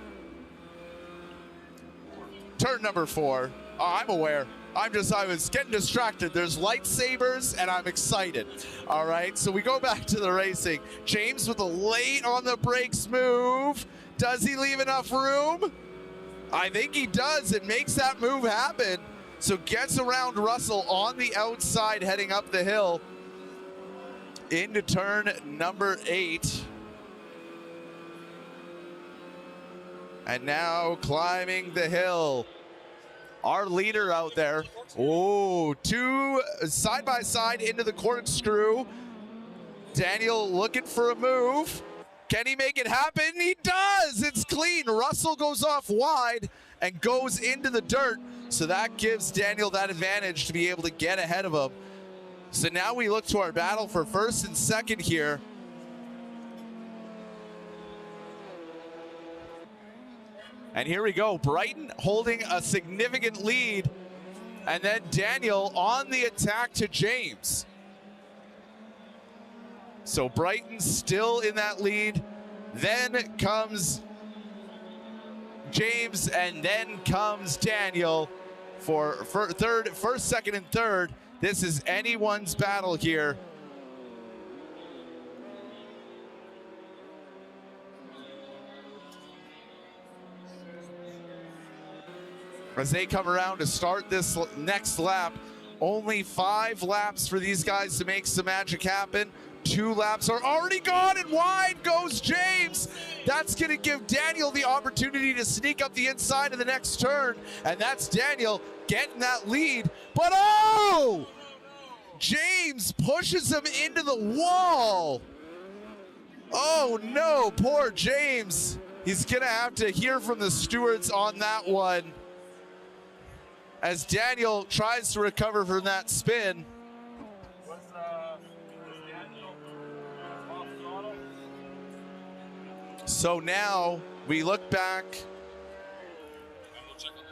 turn number 4. I'm aware. I was getting distracted. There's lightsabers, and I'm excited. All right, so we go back to the racing. James with a late on the brakes move. Does he leave enough room? I think he does. It makes that move happen. So gets around Russell on the outside, heading up the hill into turn number 8. And now climbing the hill. Our leader out there. Oh, 2 side by side into the corkscrew. Daniel looking for a move. Can he make it happen? He does. It's clean. Russell goes off wide and goes into the dirt. So that gives Daniel that advantage to be able to get ahead of him. So now we look to our battle for first and second here. And here we go, Brighton holding a significant lead, and then Daniel on the attack to James. So Brighton still in that lead, then comes James, and then comes Daniel for first, second, and third. This is anyone's battle here. As they come around to start this next lap, only 5 laps for these guys to make some magic happen. 2 laps are already gone, and wide goes James. That's going to give Daniel the opportunity to sneak up the inside of the next turn, and that's Daniel getting that lead. But oh! James pushes him into the wall. Oh no, poor James. He's going to have to hear from the stewards on that one, as Daniel tries to recover from that spin. Was Daniel off throttle? So now we look back. We'll check on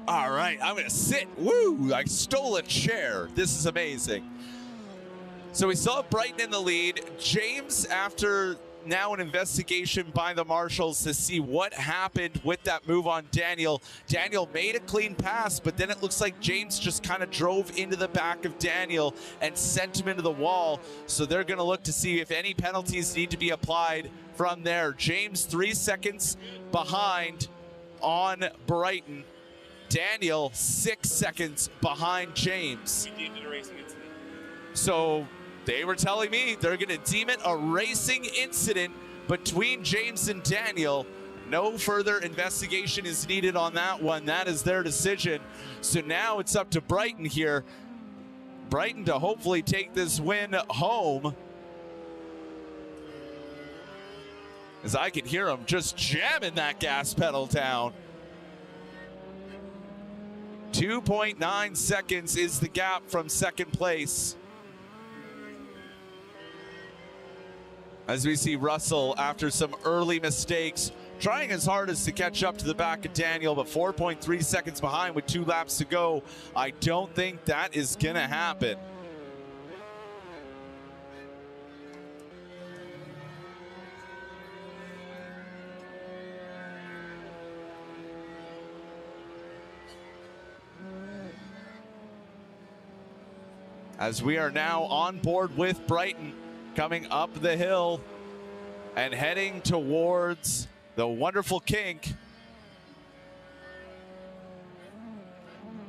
that. All right, I'm gonna sit. Woo, I stole a chair. This is amazing. So we still have Brighton in the lead. James, after now an investigation by the marshals to see what happened with that move on Daniel. Daniel made a clean pass, but then it looks like James just kind of drove into the back of Daniel and sent him into the wall. So they're going to look to see if any penalties need to be applied from there. James 3 seconds behind on Brighton. Daniel 6 seconds behind James. We deemed it a racing incident. So they were telling me they're going to deem it a racing incident between James and Daniel. No further investigation is needed on that one. That is their decision. So now it's up to Brighton here. Brighton to hopefully take this win home. As I can hear him just jamming that gas pedal down. 2.9 seconds is the gap from second place. As we see Russell, after some early mistakes, trying his hardest to catch up to the back of Daniel, but 4.3 seconds behind with 2 laps to go. I don't think that is gonna happen. As we are now on board with Brighton, coming up the hill and heading towards the wonderful kink.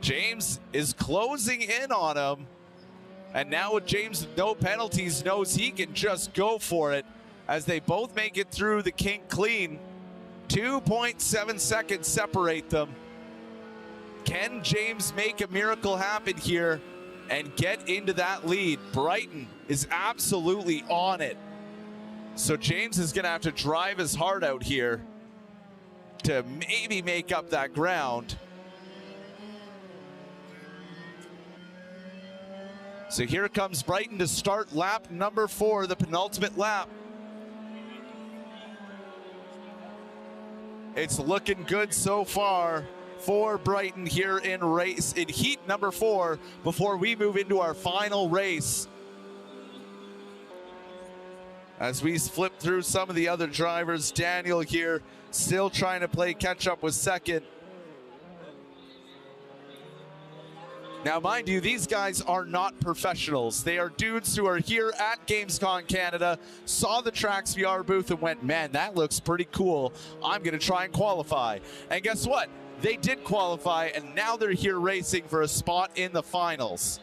James is closing in on him. And now with James with no penalties, knows he can just go for it as they both make it through the kink clean. 2.7 seconds separate them. Can James make a miracle happen here and get into that lead? Brighton is absolutely on it. So James is gonna have to drive his heart out here to maybe make up that ground. So here comes Brighton to start lap number 4, the penultimate lap. It's looking good so far for Brighton here in heat number 4 before we move into our final race. As we flip through some of the other drivers, Daniel here still trying to play catch up with second. Now, mind you, these guys are not professionals. They are dudes who are here at GameCon Canada, saw the Trax VR booth and went, man, that looks pretty cool. I'm gonna try and qualify. And guess what? They did qualify, and now they're here racing for a spot in the finals.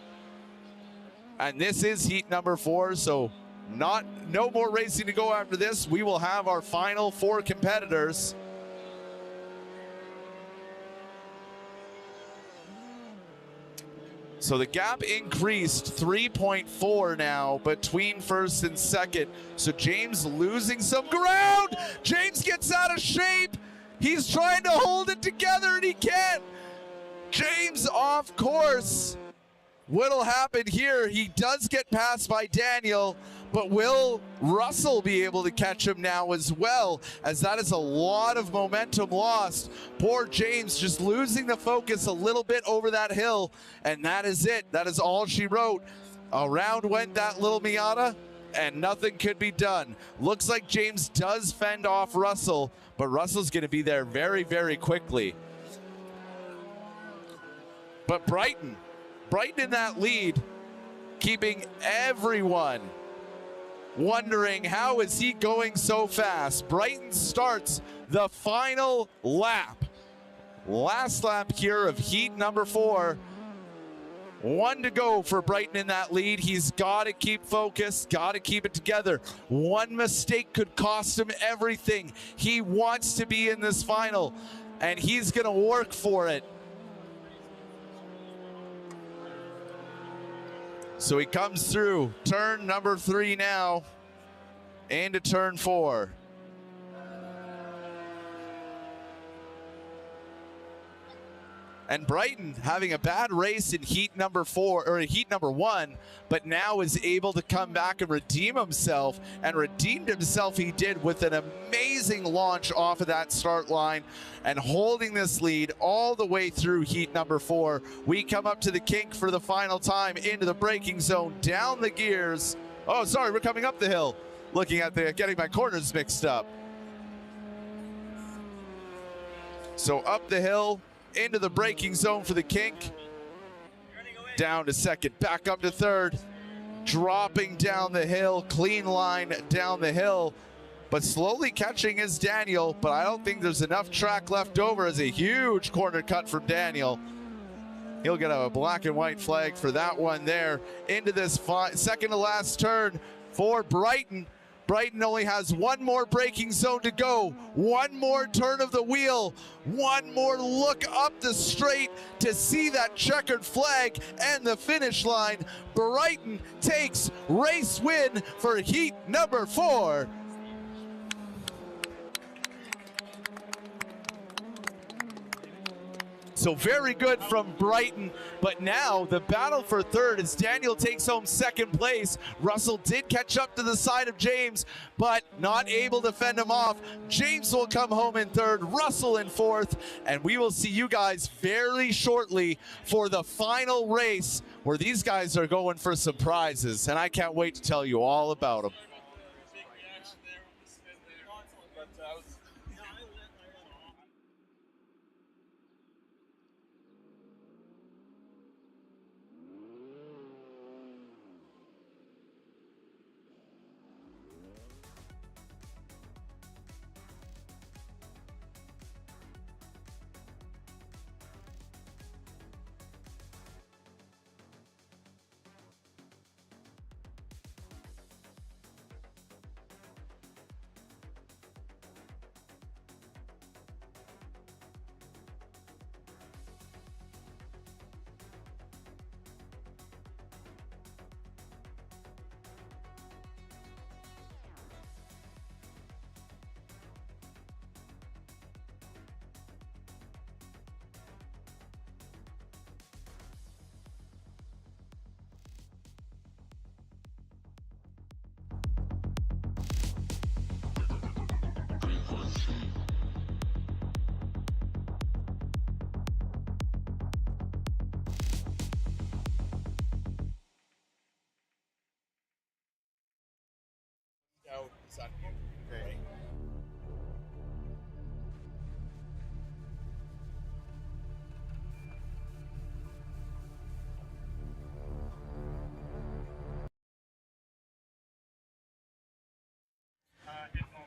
And this is heat number 4, so no more racing to go after this. We will have our final 4 competitors. So the gap increased 3.4 now between first and second. So James losing some ground. James gets out of shape. He's trying to hold it together and he can't. James off course. What'll happen here? He does get passed by Daniel, but will Russell be able to catch him now as well? As that is a lot of momentum lost. Poor James just losing the focus a little bit over that hill, and that is it. That is all she wrote. Around went that little Miata, and nothing could be done. Looks like James does fend off Russell, but Russell's gonna be there very, very quickly. But Brighton in that lead, keeping everyone wondering how is he going so fast. Brighton starts the final lap. Last lap here of heat number 4. 1 to go for Brighton in that lead. He's got to keep focused, got to keep it together. One mistake could cost him everything. He wants to be in this final, and he's going to work for it. So he comes through turn number 3 now into turn 4. And Brighton having a bad race in heat number 4 or heat number 1, but now is able to come back and redeem himself, and redeemed himself he did with an amazing launch off of that start line and holding this lead all the way through heat number 4. We come up to the kink for the final time into the braking zone, down the gears. Oh, sorry, we're coming up the hill. Looking at getting my corners mixed up. So up the hill, into the braking zone for the kink. Down to second, back up to third. Dropping down the hill, clean line down the hill. but slowly catching is Daniel, but I don't think there's enough track left over as a huge corner cut from Daniel. He'll get a black and white flag for that one there. Into this second to last turn for Brighton. Brighton only has one more braking zone to go, one more turn of the wheel, one more look up the straight to see that checkered flag and the finish line. Brighton takes race win for heat number 4. So very good from Brighton, but now the battle for third as Daniel takes home second place. Russell did catch up to the side of James, but not able to fend him off. James will come home in third, Russell in fourth, and we will see you guys very shortly for the final race where these guys are going for some prizes, and I can't wait to tell you all about them.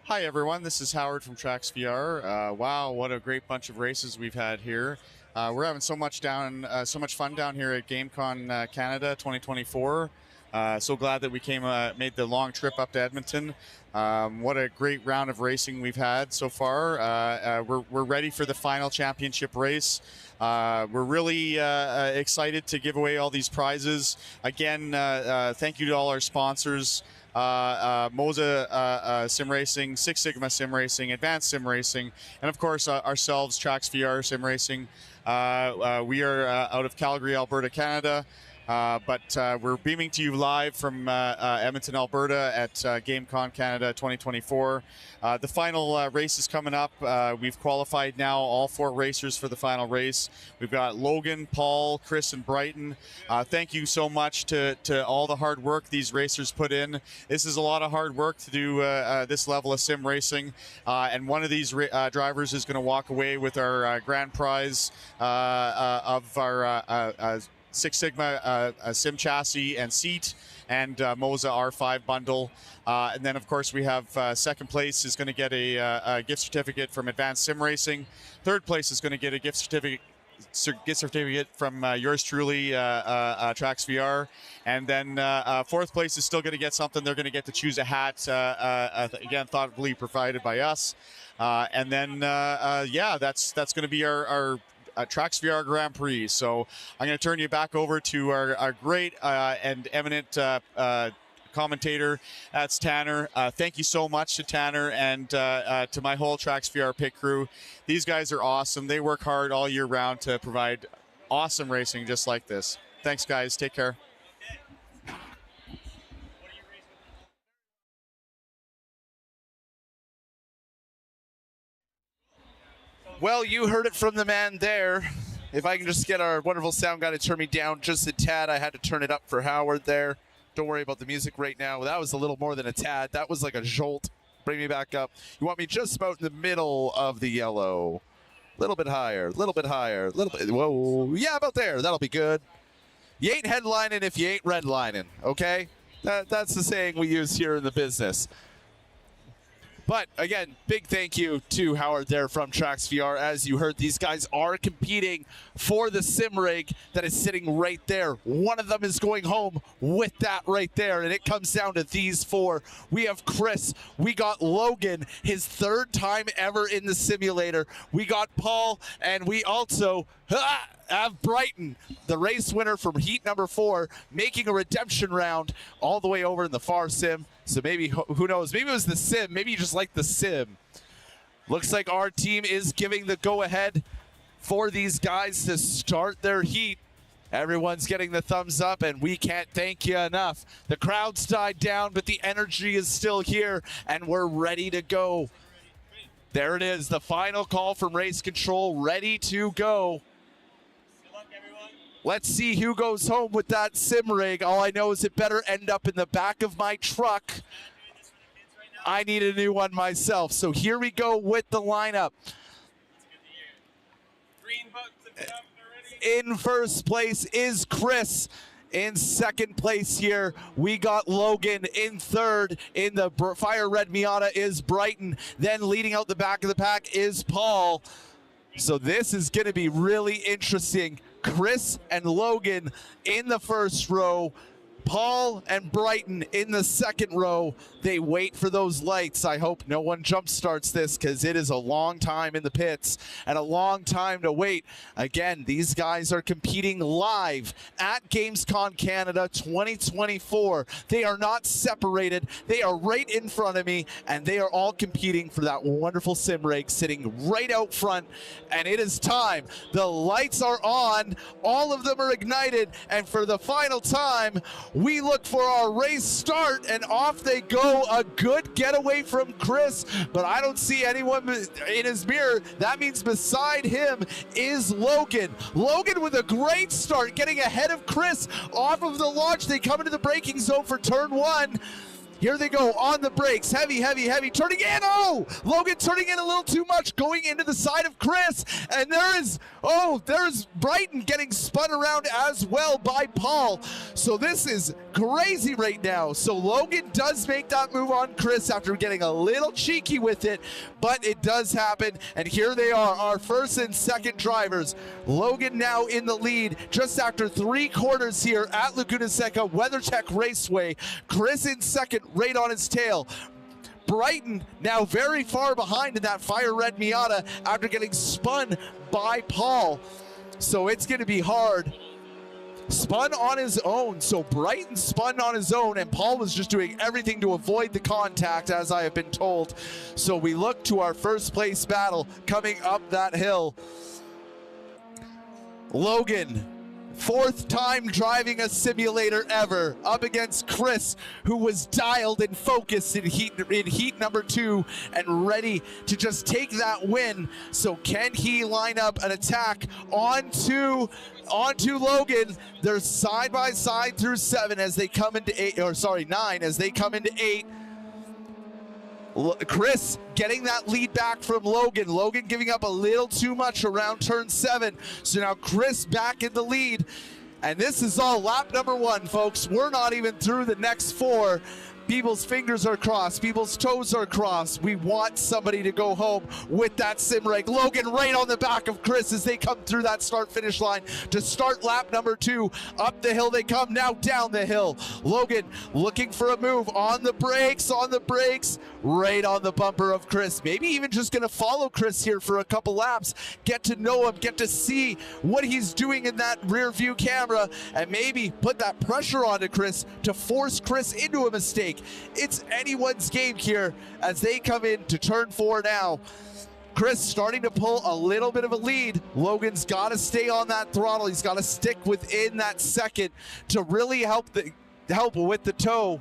Hi everyone, this is Howard from Tracks VR. Wow, what a great bunch of races we've had here. We're having so much fun down here at GameCon Canada 2024. So glad that we made the long trip up to Edmonton. What a great round of racing we've had so far. We're ready for the final championship race. We're really excited to give away all these prizes. Again, thank you to all our sponsors. Moza Sim Racing, Six Sigma Sim Racing, Advanced Sim Racing, and of course ourselves, Tracks VR Sim Racing. We are out of Calgary, Alberta, Canada. But we're beaming to you live from Edmonton, Alberta at GameCon Canada 2024. The final race is coming up. We've qualified now all 4 racers for the final race. We've got Logan, Paul, Chris, and Brighton. Thank you so much to all the hard work these racers put in. This is a lot of hard work to do this level of sim racing. And one of these drivers is going to walk away with our grand prize of our Six Sigma sim chassis and seat, and Moza R5 bundle. And then, of course, we have second place is going to get a gift certificate from Advanced Sim Racing. Third place is going to get a gift certificate from yours truly, Tracks VR. And then fourth place is still going to get something. They're going to get to choose a hat, again, thoughtfully provided by us. And then, yeah, that's going to be our Tracks VR Grand Prix. So I'm going to turn you back over to our great and eminent commentator. That's Tanner. Thank you so much to Tanner and to my whole Tracks VR pit crew. These guys are awesome. They work hard all year round to provide awesome racing just like this. Thanks, guys. Take care. Well, you heard it from the man there. If I can just get our wonderful sound guy to turn me down just a tad. I had to turn it up for Howard there. Don't worry about the music right now. That was a little more than a tad. That was like a jolt. Bring me back up. You want me just about in the middle of the yellow. A little bit higher, a little bit higher, a little bit. Whoa. Yeah, about there. That'll be good. You ain't headlining if you ain't redlining, okay? That's the saying we use here in the business. But again, big thank you to Howard there from Trax VR. As you heard, these guys are competing for the sim rig that is sitting right there. One of them is going home with that right there, and it comes down to these four. We have Chris, we got Logan, his third time ever in the simulator. We got Paul, and we also have Brighton, the race winner from heat number 4, making a redemption round all the way over in the far sim. So maybe, who knows, maybe it was the sim, maybe you just like the sim. Looks like our team is giving the go-ahead for these guys to start their heat. Everyone's getting the thumbs up, and we can't thank you enough. The crowd's died down, but the energy is still here, and we're ready to go. There it is, the final call from Race Control, ready to go. Good luck, everyone. Let's see who goes home with that sim rig. All I know is it better end up in the back of my truck. Doing this for the kids right now. I need a new one myself. So here we go with the lineup. That's good to hear. Green buttons if you haven't already. In first place is Chris. In second place here, we got Logan. In third, in the fire red Miata, is Brighton. Then leading out the back of the pack is Paul. So this is going to be really interesting. Chris and Logan in the first row. Paul and Brighton in the second row. They wait for those lights. I hope no one jump starts this, because it is a long time in the pits and a long time to wait. Again, these guys are competing live at GameCon Canada 2024. They are not separated. They are right in front of me, and they are all competing for that wonderful sim rig sitting right out front. And it is time. The lights are on. All of them are ignited. And for the final time, we look for our race start, and off they go. A good getaway from Chris, but I don't see anyone in his mirror. That means beside him is Logan. Logan with a great start, getting ahead of Chris off of the launch. They come into the braking zone for turn 1. Here they go on the brakes. Heavy, heavy, heavy. Turning in. Oh, Logan turning in a little too much, going into the side of Chris. And there's Brighton getting spun around as well by Paul. So this is crazy right now. So Logan does make that move on Chris after getting a little cheeky with it, but it does happen. And here they are, our first and second drivers. Logan now in the lead just after 3 quarters here at Laguna Seca WeatherTech Raceway. Chris in second, right on his tail. Brighton now very far behind in that fire red Miata after getting spun by Paul. So it's going to be hard. Spun on his own. So Brighton spun on his own, and Paul was just doing everything to avoid the contact, as I have been told. So we look to our first place battle coming up that hill. Logan, 4th time driving a simulator ever, up against Chris, who was dialed and focused in heat number 2 and ready to just take that win. So can he line up an attack onto Logan? They're side by side through 7 as they come into 9 as they come into 8. Chris getting that lead back from Logan. Logan giving up a little too much around turn 7. So now Chris back in the lead. And this is all lap number 1, folks. We're not even through the next 4. People's fingers are crossed. People's toes are crossed. We want somebody to go home with that sim rig. Logan right on the back of Chris as they come through that start-finish line to start lap number 2. Up the hill they come, now down the hill. Logan looking for a move on the brakes, right on the bumper of Chris. Maybe even just going to follow Chris here for a couple laps, get to know him, get to see what he's doing in that rear view camera, and maybe put that pressure onto Chris to force Chris into a mistake. It's anyone's game here as they come in to turn 4 now. Chris starting to pull a little bit of a lead. Logan's got to stay on that throttle. He's got to stick within that second to really help with the toe.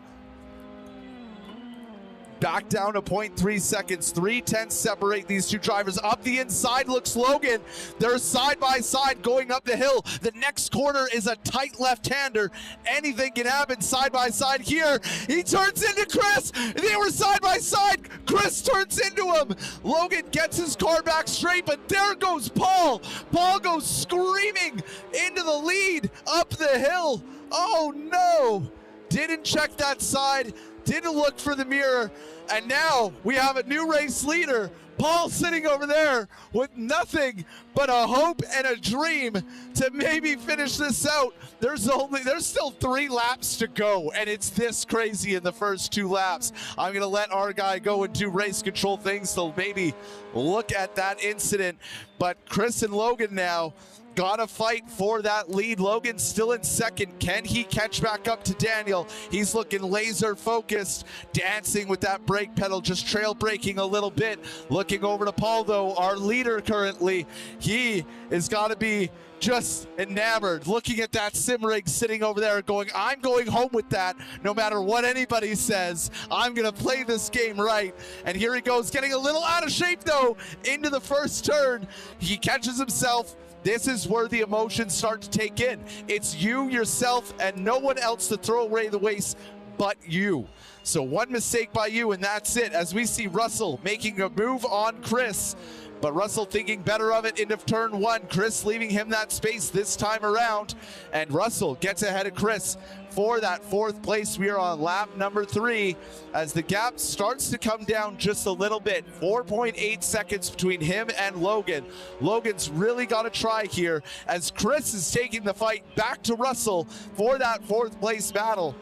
Back down to 0.3 seconds. 3/10 separate these two drivers. Up the inside looks Logan. They're side by side going up the hill. The next corner is a tight left-hander. Anything can happen side by side here. He turns into Chris. They were side by side. Chris turns into him. Logan gets his car back straight, but there goes Paul. Paul goes screaming into the lead up the hill. Oh no. Didn't check that side. didn't look for the mirror, and now we have a new race leader. Paul sitting over there with nothing but a hope and a dream to maybe finish this out. There's still 3 laps to go, and it's this crazy in the first 2 laps. I'm gonna let our guy go and do race control things to maybe look at that incident. But Chris and Logan now gotta fight for that lead. Logan's still in second. Can he catch back up to Daniel? He's looking laser focused, dancing with that brake pedal, just trail braking a little bit. Looking over to Paul though, our leader currently. He is gotta be just enamored, looking at that sim rig sitting over there going, I'm going home with that no matter what anybody says. I'm gonna play this game right. And here he goes, getting a little out of shape though into the first turn. He catches himself. This is where the emotions start to take in. It's you, yourself, and no one else to throw away the waste but you. So one mistake by you, and that's it. As we see Russell making a move on Chris, but Russell thinking better of it into turn 1. Chris leaving him that space this time around, and Russell gets ahead of Chris for that 4th place. We are on lap number 3 as the gap starts to come down just a little bit. 4.8 seconds between him and Logan. Logan's really got to try here as Chris is taking the fight back to Russell for that 4th place battle.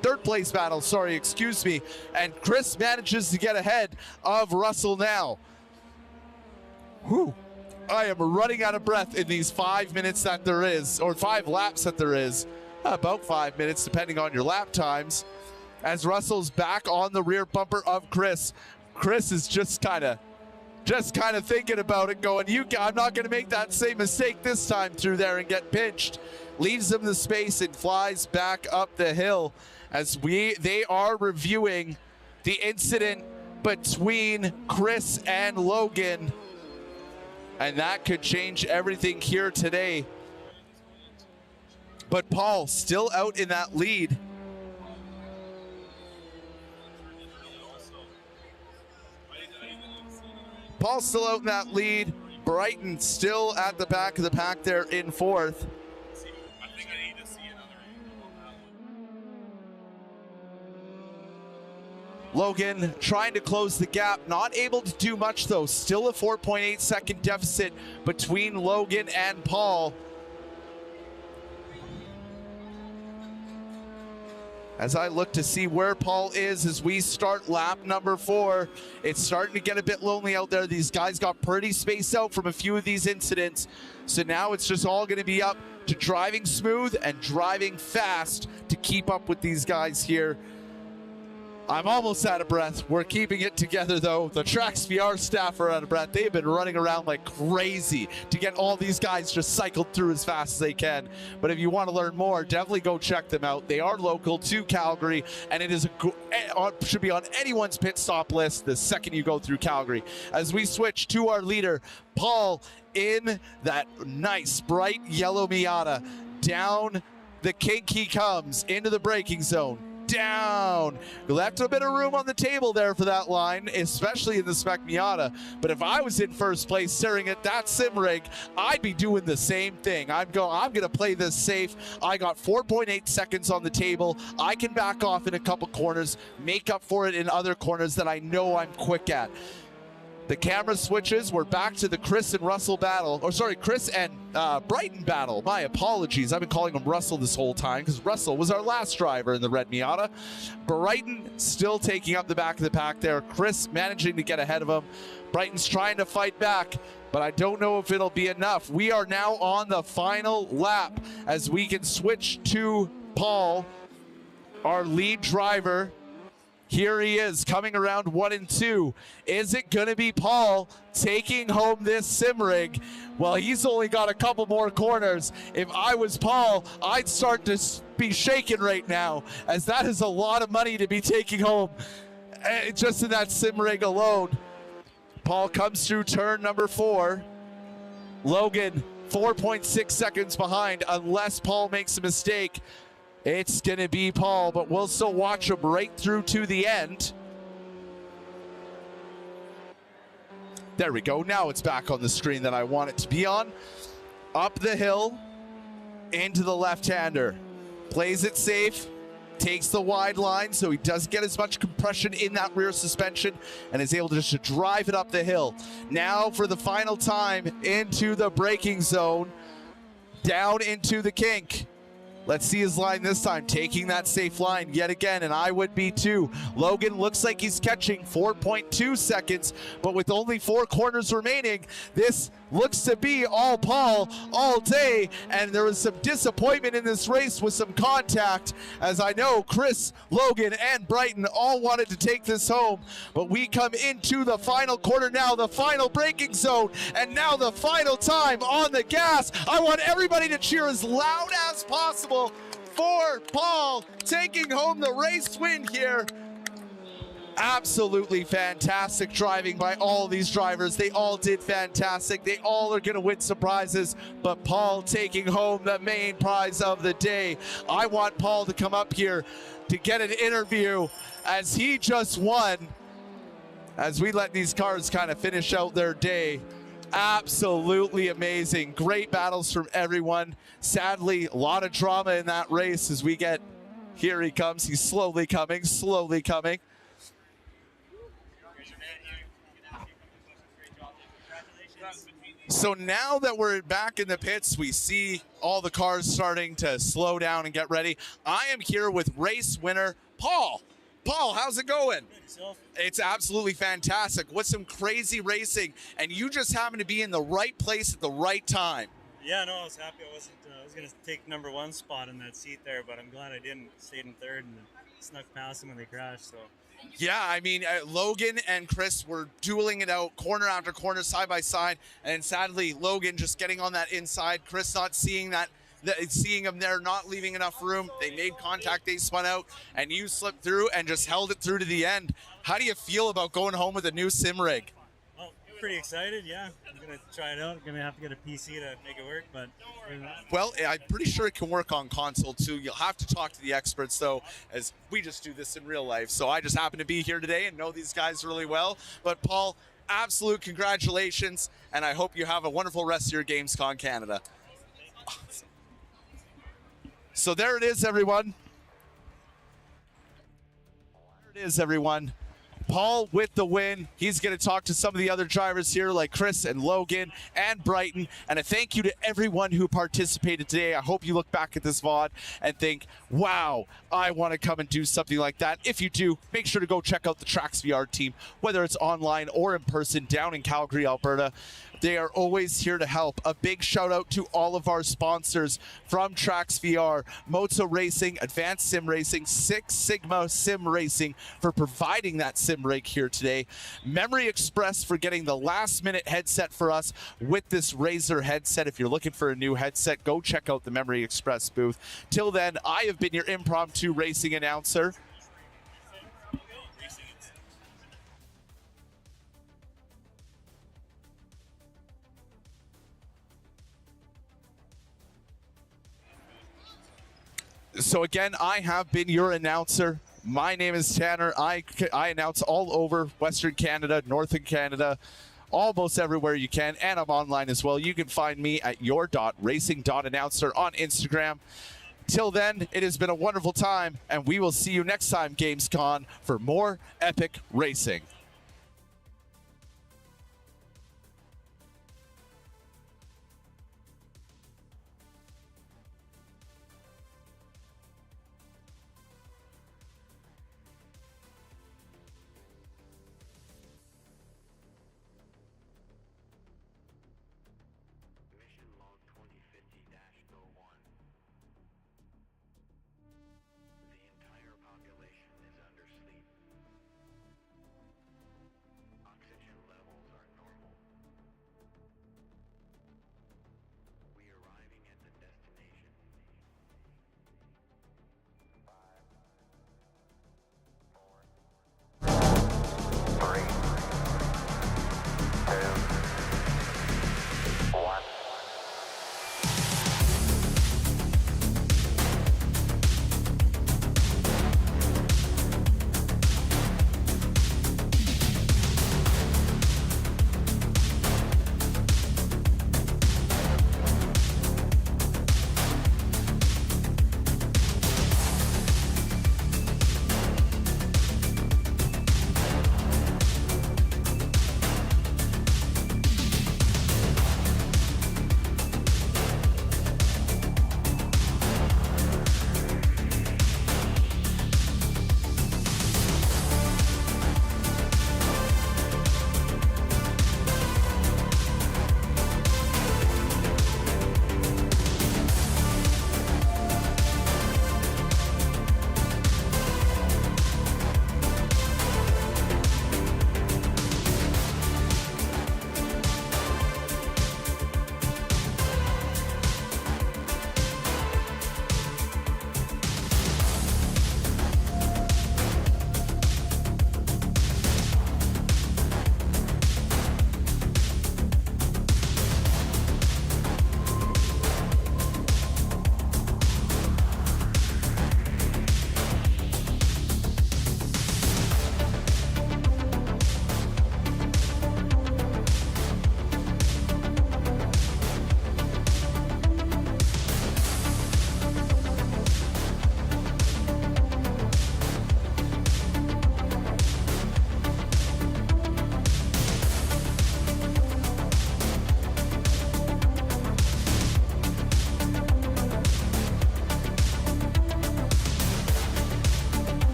3rd place battle, sorry, excuse me. And Chris manages to get ahead of Russell now. Whew. I am running out of breath in these 5 minutes that there is, or 5 laps that there is. About 5 minutes, depending on your lap times. As Russell's back on the rear bumper of Chris. Chris is just kind of thinking about it, going, I'm not going to make that same mistake this time through there and get pinched. Leaves him the space and flies back up the hill as they are reviewing the incident between Chris and Logan. And that could change everything here today. But Paul still out in that lead. Paul's still out in that lead. Brighton still at the back of the pack there in 4th. Logan trying to close the gap, not able to do much though. Still a 4.8 second deficit between Logan and Paul. As I look to see where Paul is as we start lap number 4. It's starting to get a bit lonely out there. These guys got pretty spaced out from a few of these incidents. So now it's just all going to be up to driving smooth and driving fast to keep up with these guys here. I'm almost out of breath. We're keeping it together though. The Trax VR staff are out of breath. They've been running around like crazy to get all these guys just cycled through as fast as they can. But if you want to learn more, definitely go check them out. They are local to Calgary, and it is should be on anyone's pit stop list the second you go through Calgary. As we switch to our leader, Paul, in that nice bright yellow Miata. Down the kink he comes into the braking zone. Down. Left a bit of room on the table there for that line, especially in the spec Miata. But if I was in first place staring at that sim rig, I'd be doing the same thing. I'm gonna play this safe. I got 4.8 seconds on the table. I can back off in a couple corners, make up for it in other corners that I know I'm quick at. The camera switches. We're back to the Chris and Russell battle. Or sorry, Chris and Brighton battle. My apologies. I've been calling him Russell this whole time because Russell was our last driver in the red Miata. Brighton still taking up the back of the pack there. Chris managing to get ahead of him. Brighton's trying to fight back, but I don't know if it'll be enough. We are now on the final lap as we can switch to Paul, our lead driver. Here he is coming around 1 and 2. Is it going to be Paul taking home this sim rig? Well, he's only got a couple more corners. If I was Paul, I'd start to be shaking right now, as that is a lot of money to be taking home just in that sim rig alone. Paul comes through turn number 4. Logan 4.6 seconds behind unless Paul makes a mistake. It's going to be Paul, but we'll still watch him right through to the end. There we go. Now it's back on the screen that I want it to be on. Up the hill, into the left-hander. Plays it safe, takes the wide line, so he doesn't get as much compression in that rear suspension and is able to just drive it up the hill. Now for the final time into the braking zone, down into the kink. Let's see his line this time, taking that safe line yet again, and I would be too. Logan looks like he's catching 4.2 seconds, but with only 4 corners remaining, this looks to be all Paul all day, and there was some disappointment in this race with some contact, as I know Chris, Logan, and Brighton all wanted to take this home, but we come into the final quarter now, the final braking zone, and now the final time on the gas. I want everybody to cheer as loud as possible for Paul taking home the race win here. Absolutely fantastic driving by all these drivers. They all did fantastic. They all are going to win some prizes, but Paul taking home the main prize of the day. I want Paul to come up here to get an interview as he just won, as we let these cars kind of finish out their day. Absolutely amazing. Great battles from everyone. Sadly, a lot of drama in that race as we get, here he comes. He's slowly coming, slowly coming. So now that we're back in the pits, we see all the cars starting to slow down and get ready. I am here with race winner Paul. Paul, how's it going? It's absolutely fantastic. What's some crazy racing, and you just happen to be in the right place at the right time. Yeah, no, I was happy. I was going to take #1 spot in that seat there, but I'm glad I didn't. Stayed in 3rd and snuck past them when they crashed. So. Yeah, I mean, Logan and Chris were dueling it out corner after corner, side by side, and sadly, Logan just getting on that inside. Chris not seeing that, seeing him there, not leaving enough room. They made contact, they spun out, and you slipped through and just held it through to the end. How do you feel about going home with a new sim rig? Oh, pretty excited, yeah. I'm going to try it out. I'm going to have to get a PC to make it work, but... Well, I'm pretty sure it can work on console too. You'll have to talk to the experts though, as we just do this in real life. So I just happen to be here today and know these guys really well. But Paul, absolute congratulations, and I hope you have a wonderful rest of your GameCon Canada. Awesome. So there it is, everyone. There it is, everyone. Paul with the win. He's going to talk to some of the other drivers here like Chris and Logan and Brighton. And a thank you to everyone who participated today. I hope you look back at this VOD and think, wow, I want to come and do something like that. If you do, make sure to go check out the Trax VR team, whether it's online or in person down in Calgary, Alberta. They are always here to help. A big shout out to all of our sponsors from Trax VR, Moza Racing, Advanced Sim Racing, Six Sigma Sim Racing for providing that sim rig here today. Memory Express for getting the last minute headset for us with this Razer headset. If you're looking for a new headset, go check out the Memory Express booth. Till then, I have been your impromptu racing announcer. So again, I have been your announcer. My name is Tanner. I announce all over Western Canada, Northern Canada, almost everywhere you can, and I'm online as well. You can find me at your.racing.announcer on Instagram. Till then, it has been a wonderful time, and we will see you next time, GamesCon, for more epic racing.